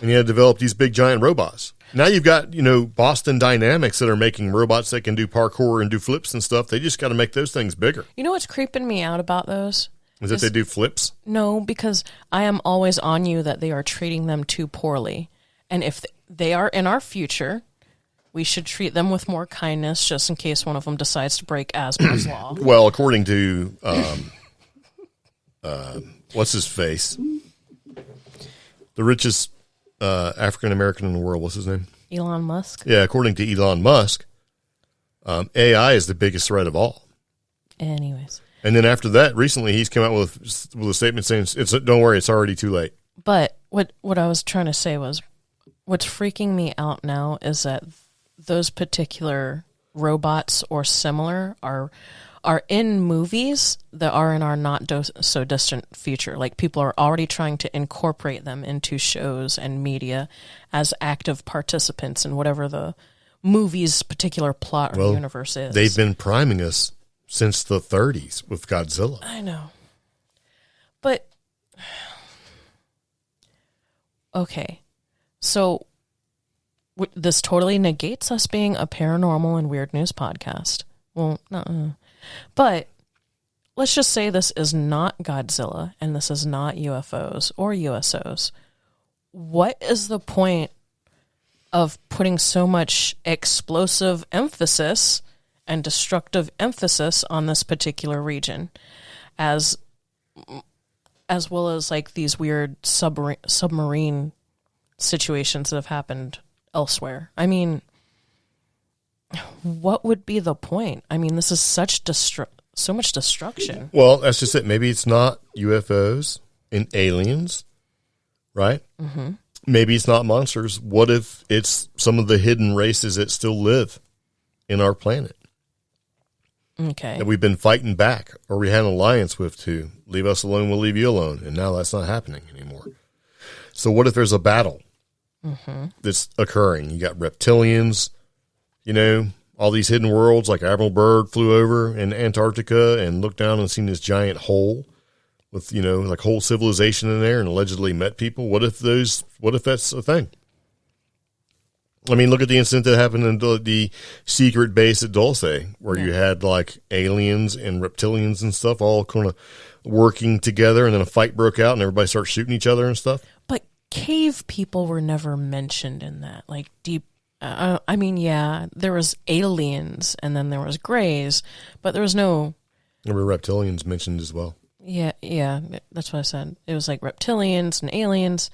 And you had to develop these big giant robots. Now you've got, Boston Dynamics that are making robots that can do parkour and do flips and stuff. They just got to make those things bigger. You know what's creeping me out about those? Is that they do flips? No, because I am always on you that they are treating them too poorly. And if they are in our future, we should treat them with more kindness just in case one of them decides to break Asimov's law. Well, according to, what's his face? The richest African-American in the world. What's his name? Elon Musk? Yeah, according to Elon Musk, AI is the biggest threat of all. Anyways. And then after that, recently he's come out with a statement saying, "Don't worry, it's already too late." But what I was trying to say was, what's freaking me out now is that those particular robots or similar are in movies that are in our not so distant future. Like, people are already trying to incorporate them into shows and media as active participants in whatever the movie's particular plot or universe is. They've been priming us since the 30s with Godzilla. I know. But, okay. So, this totally negates us being a paranormal and weird news podcast. Well, but let's just say this is not Godzilla and this is not UFOs or USOs. What is the point of putting so much explosive emphasis and destructive emphasis on this particular region, as well as like these weird submarine situations that have happened elsewhere? I mean, what would be the point? I mean, this is so much destruction. Well, that's just it. Maybe it's not UFOs and aliens, right? Mm-hmm. Maybe it's not monsters. What if it's some of the hidden races that still live in our planet? Okay. That we've been fighting back, or we had an alliance with to leave us alone, we'll leave you alone. And now that's not happening anymore. So what if there's a battle that's occurring? You got reptilians, you know, all these hidden worlds, like Admiral Byrd flew over in Antarctica and looked down and seen this giant hole with, you know, like whole civilization in there and allegedly met people. What if that's a thing? I mean, look at the incident that happened in the secret base at Dulce, where you had like aliens and reptilians and stuff all kind of working together, and then a fight broke out and everybody started shooting each other and stuff. But cave people were never mentioned in that, like deep. I mean, yeah, there was aliens and then there was grays, but there was no. There were reptilians mentioned as well. Yeah, that's what I said. It was like reptilians and aliens,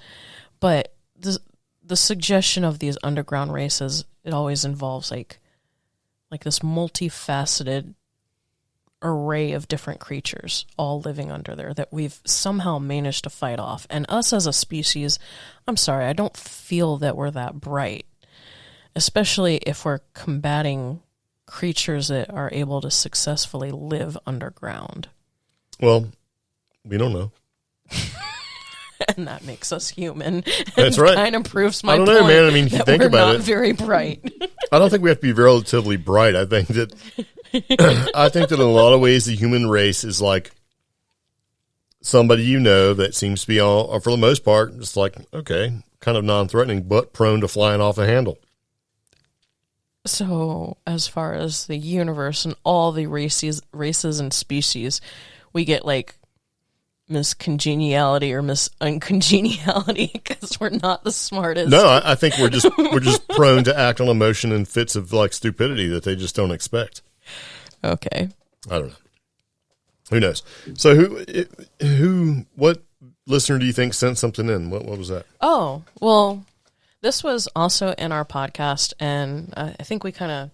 but the suggestion of these underground races, it always involves like this multifaceted array of different creatures all living under there that we've somehow managed to fight off. And us as a species, I'm sorry, I don't feel that we're that bright, especially if we're combating creatures that are able to successfully live underground. Well, we don't know. And that makes us human. That's right. Kind of proves my point. I don't know, man. I mean, if you think about we're it, not very bright. I don't think we have to be relatively bright. I think that in a lot of ways the human race is like somebody you know that seems to be all, or for the most part, just like, okay, kind of non-threatening, but prone to flying off a handle. So, as far as the universe and all the races and species, we get like miscongeniality or uncongeniality because we're not the smartest. No, I think we're just prone to act on emotion and fits of like stupidity that they just don't expect. Okay. I don't know. Who knows? So what listener do you think sent something in? What was that? Oh, well, this was also in our podcast, and I think we kind of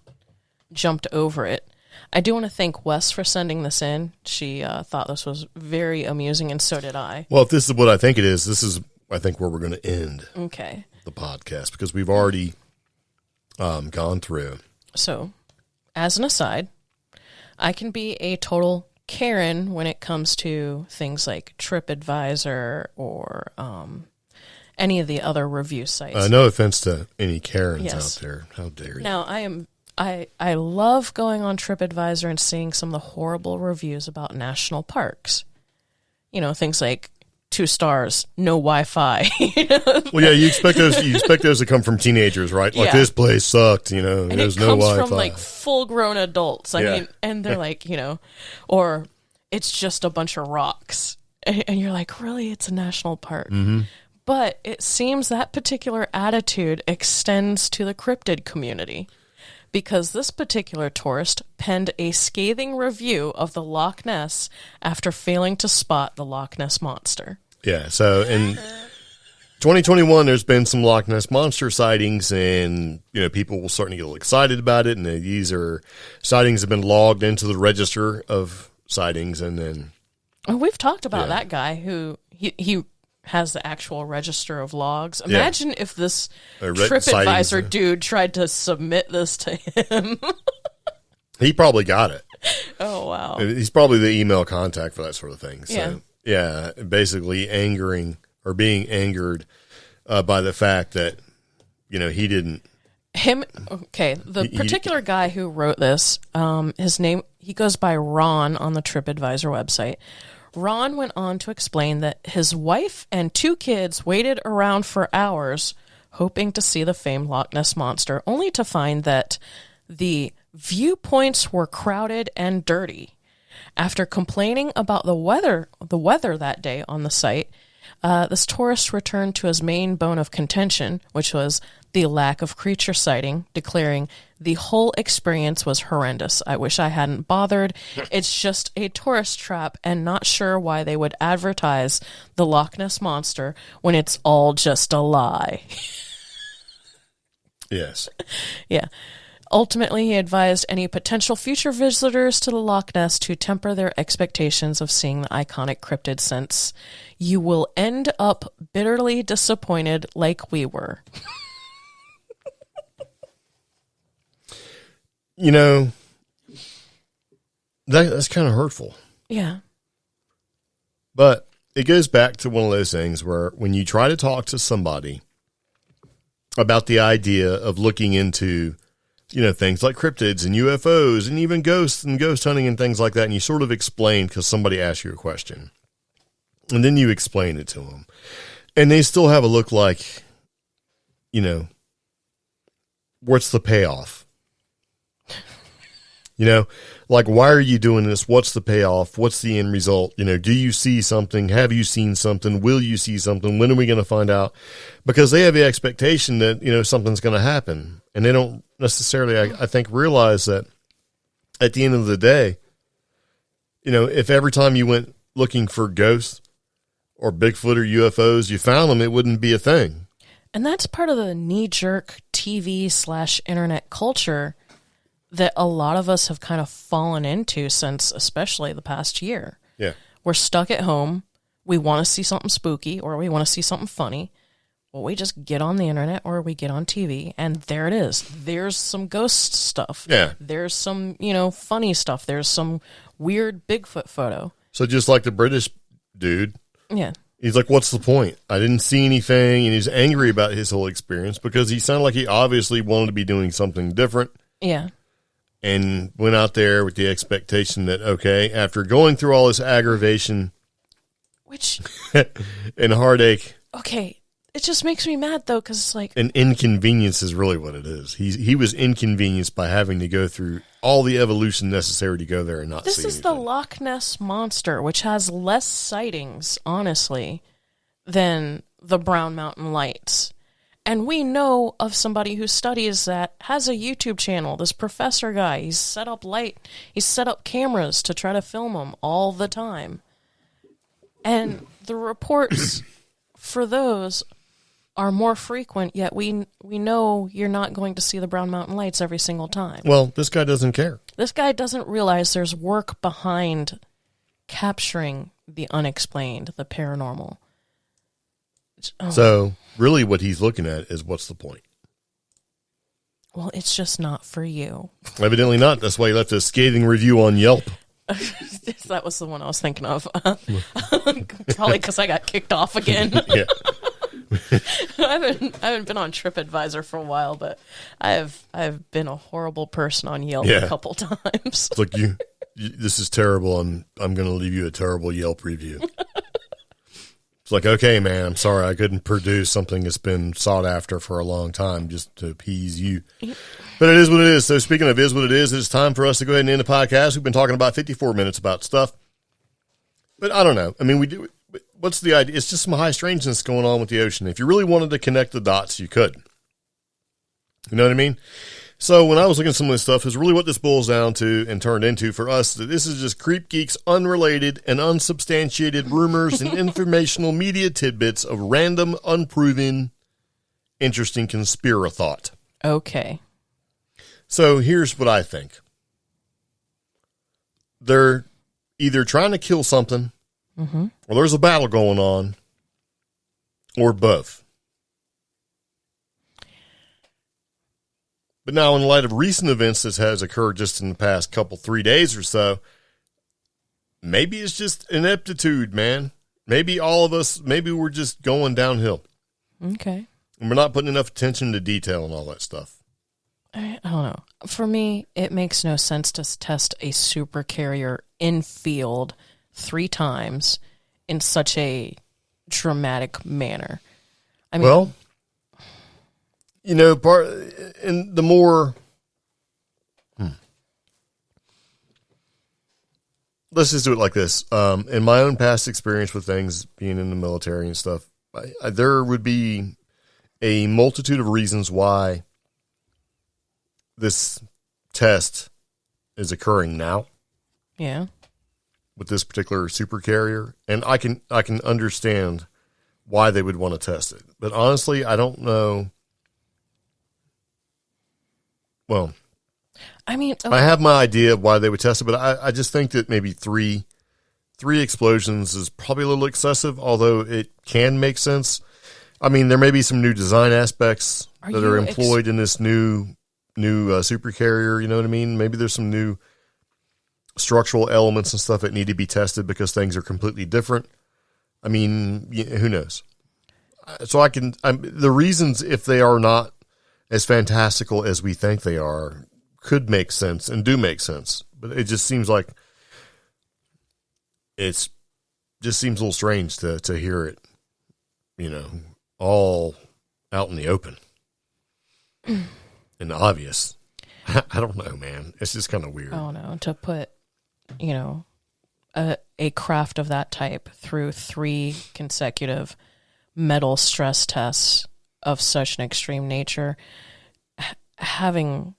jumped over it. I do want to thank Wes for sending this in. She thought this was very amusing, and so did I. Well, if this is what I think it is, this is, I think, where we're going to end the podcast, because we've already gone through. So, as an aside, I can be a total Karen when it comes to things like TripAdvisor or any of the other review sites. No offense to any Karens out there. How dare you? Now, I love going on TripAdvisor and seeing some of the horrible reviews about national parks. You know, things like 2 stars, no Wi-Fi. Well, yeah, you expect those to come from teenagers, right? Like, this place sucked, you know, and there's no Wi-Fi. It comes from like full-grown adults. I mean, and they're like, you know, or it's just a bunch of rocks. And you're like, really? It's a national park. Mm-hmm. But it seems that particular attitude extends to the cryptid community, because this particular tourist penned a scathing review of the Loch Ness after failing to spot the Loch Ness Monster. Yeah, so in 2021, there's been some Loch Ness Monster sightings, and, you know, people will starting to get a little excited about it, and these sightings have been logged into the register of sightings, and then... Oh, we've talked about that guy who, he has the actual register of logs. Imagine if this TripAdvisor sightings. dude tried to submit this to him. He probably got it. Oh, wow. He's probably the email contact for that sort of thing. So, yeah, basically being angered by the fact that, he didn't. The particular guy who wrote this, his name, he goes by Ron on the TripAdvisor website. Ron went on to explain that his wife and 2 kids waited around for hours hoping to see the famed Loch Ness Monster, only to find that the viewpoints were crowded and dirty. After complaining about the weather that day on the site, this tourist returned to his main bone of contention, which was the lack of creature sighting, declaring the whole experience was horrendous. I wish I hadn't bothered. It's just a tourist trap, and not sure why they would advertise the Loch Ness Monster when it's all just a lie. Yes. Yeah. Ultimately, he advised any potential future visitors to the Loch Ness to temper their expectations of seeing the iconic cryptid, since you will end up bitterly disappointed like we were. That's kind of hurtful. Yeah. But it goes back to one of those things where when you try to talk to somebody about the idea of looking into, things like cryptids and UFOs and even ghosts and ghost hunting and things like that, and you sort of explain because somebody asked you a question, and then you explain it to them, and they still have a look like, what's the payoff? Like, why are you doing this? What's the payoff? What's the end result? Do you see something? Have you seen something? Will you see something? When are we going to find out? Because they have the expectation that, something's going to happen. And they don't necessarily, I think, realize that at the end of the day, if every time you went looking for ghosts or Bigfoot or UFOs, you found them, it wouldn't be a thing. And that's part of the knee-jerk TV/internet culture that a lot of us have kind of fallen into since especially the past year. Yeah. We're stuck at home. We want to see something spooky or we want to see something funny. Well, we just get on the internet or we get on TV and there it is. There's some ghost stuff. Yeah. There's some, funny stuff. There's some weird Bigfoot photo. So just like the British dude. Yeah. He's like, what's the point? I didn't see anything. And he's angry about his whole experience because he sounded like he obviously wanted to be doing something different. Yeah. And went out there with the expectation that, okay, after going through all this aggravation and heartache. Okay, it just makes me mad, though, because it's like... An inconvenience is really what it is. He was inconvenienced by having to go through all the evolution necessary to go there and not see anything. This is the Loch Ness Monster, which has less sightings, honestly, than the Brown Mountain Lights. And we know of somebody who studies that, has a YouTube channel, this professor guy. He's set up cameras to try to film them all the time. And the reports for those are more frequent, yet we know you're not going to see the Brown Mountain Lights every single time. Well, this guy doesn't care. This guy doesn't realize there's work behind capturing the unexplained, the paranormal. Oh. So, really what he's looking at is what's the point? Well, it's just not for you. Evidently not. That's why he left a scathing review on Yelp. That was the one I was thinking of. Probably because I got kicked off again. Yeah. I haven't been on TripAdvisor for a while, but I've been a horrible person on Yelp a couple times. It's like you this is terrible. I'm going to leave you a terrible Yelp review. It's like, okay, man, I'm sorry I couldn't produce something that's been sought after for a long time just to appease you. But it is what it is. So speaking of is what it is time for us to go ahead and end the podcast. We've been talking about 54 minutes about stuff. But I don't know. I mean, what's the idea? It's just some high strangeness going on with the ocean. If you really wanted to connect the dots, you could. You know what I mean? So when I was looking at some of this stuff, is really what this boils down to and turned into for us. That this is just CreepGeeks unrelated and unsubstantiated rumors and informational media tidbits of random, unproven, interesting conspira thought. Okay. So here's what I think. They're either trying to kill something, or there's a battle going on, or both. But now, in light of recent events that has occurred just in the past 3 days or so, maybe it's just ineptitude, man. Maybe all of us, maybe we're just going downhill. Okay. And we're not putting enough attention to detail and all that stuff. I don't know. For me, it makes no sense to test a super carrier in field 3 times in such a dramatic manner. I mean, well, you know, and the more, let's just do it like this. In my own past experience with things being in the military and stuff, there would be a multitude of reasons why this test is occurring now. Yeah. With this particular super carrier, and I can understand why they would want to test it. But honestly, I don't know. Well, I mean, I have my idea of why they would test it, but I just think that maybe three explosions is probably a little excessive, although it can make sense. I mean, there may be some new design aspects that are employed in this new super carrier. You know what I mean? Maybe there's some new structural elements and stuff that need to be tested because things are completely different. I mean, who knows? So the reasons, if they are not as fantastical as we think they are, could make sense and do make sense. But it just seems like just seems a little strange to hear it, you know, all out in the open and obvious. I don't know, man. It's just kind of weird. Oh no, to put, you know, a craft of that type through 3 consecutive metal stress tests of such an extreme nature, having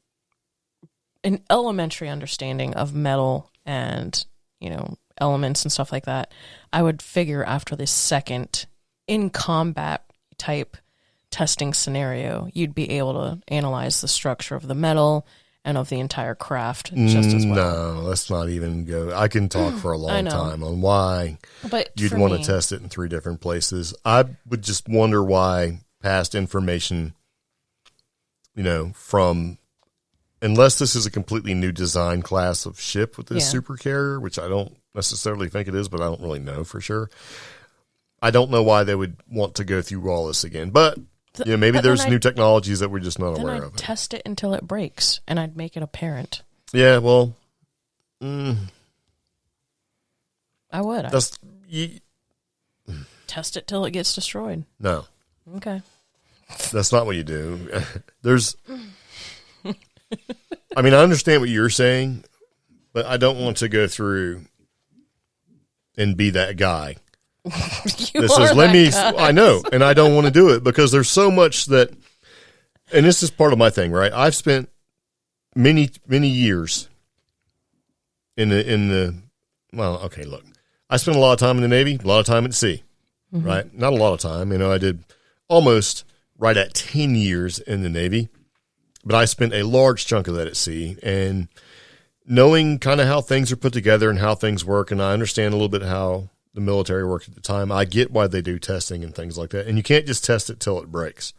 an elementary understanding of metal and, you know, elements and stuff like that, I would figure after the second in combat type testing scenario, you'd be able to analyze the structure of the metal and of the entire craft just as well. No, let's not even go. I can talk for a long time on why you'd want to test it in 3 different places. I would just wonder why past information, you know, unless this is a completely new design class of ship with this super carrier, which I don't necessarily think it is, but I don't really know for sure. I don't know why they would want to go through all this again, but yeah, maybe there's new technologies that we're just not aware of. I'd test it until it breaks, and I'd make it apparent. Yeah, well, I would. Test it till it gets destroyed. No. Okay. That's not what you do. I mean, I understand what you're saying, but I don't want to go through and be that guy. I know, and I don't want to do it because there's so much that, and this is part of my thing, right? I've spent many years look, I spent a lot of time in the Navy, a lot of time at sea, right? Not a lot of time, you know, I did almost right at 10 years in the Navy, but I spent a large chunk of that at sea, and knowing kind of how things are put together and how things work, and I understand a little bit how the military worked at the time. I get why they do testing and things like that. And you can't just test it till it breaks,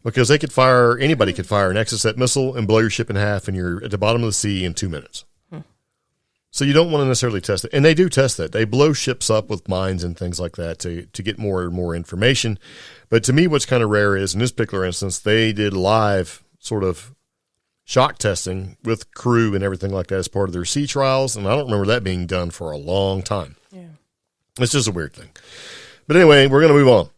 because anybody could fire an Exocet missile and blow your ship in half, and you're at the bottom of the sea in 2 minutes. So you don't want to necessarily test it. And they do test that. They blow ships up with mines and things like that to get more and more information. But to me, what's kind of rare is in this particular instance, they did live sort of shock testing with crew and everything like that as part of their sea trials. And I don't remember that being done for a long time. Yeah. It's just a weird thing. But anyway, we're going to move on.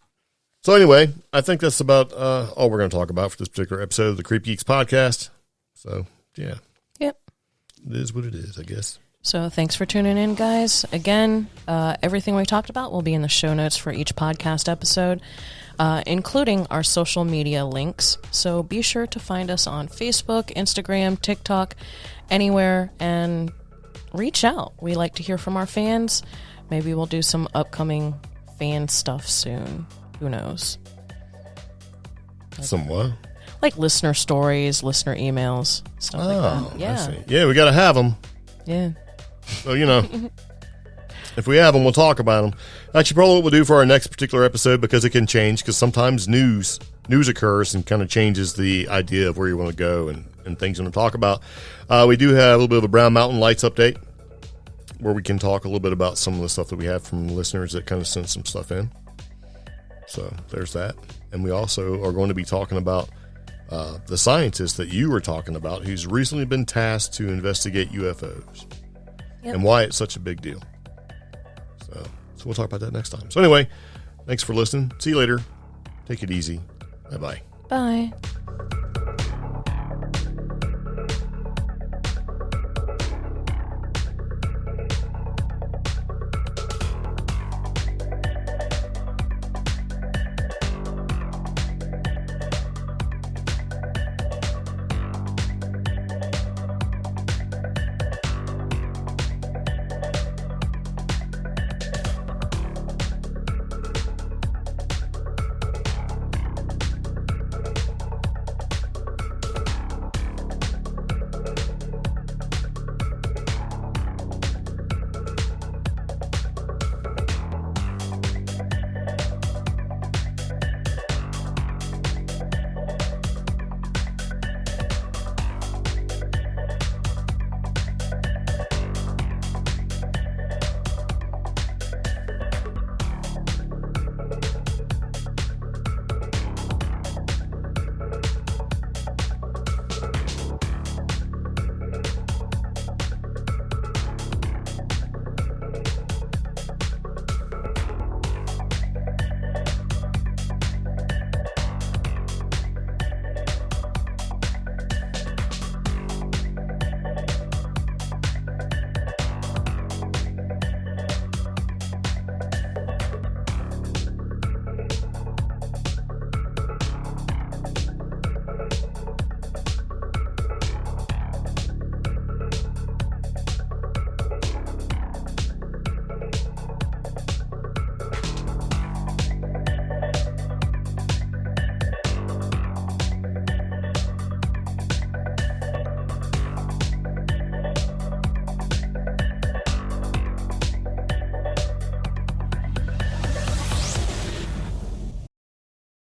So anyway, I think that's about all we're going to talk about for this particular episode of the CreepGeeks Podcast. So, yeah. Yep. It is what it is, I guess. So thanks for tuning in, guys. Again, everything we talked about will be in the show notes for each podcast episode, including our social media links. So be sure to find us on Facebook, Instagram, TikTok, anywhere, and reach out. We like to hear from our fans. Maybe we'll do some upcoming fan stuff soon. Who knows? Some what? Like listener stories, listener emails, stuff like that. Yeah. I see. Yeah, we got to have them. Yeah. So, you know, If we have them, we'll talk about them. Actually, probably what we'll do for our next particular episode, because it can change, because sometimes news occurs and kind of changes the idea of where you want to go and things you want to talk about. We do have a little bit of a Brown Mountain Lights update, where we can talk a little bit about some of the stuff that we have from listeners that kind of sent some stuff in. So there's that. And we also are going to be talking about the scientist that you were talking about, who's recently been tasked to investigate UFOs and why it's such a big deal. So we'll talk about that next time. So anyway, thanks for listening. See you later. Take it easy. Bye-bye. Bye.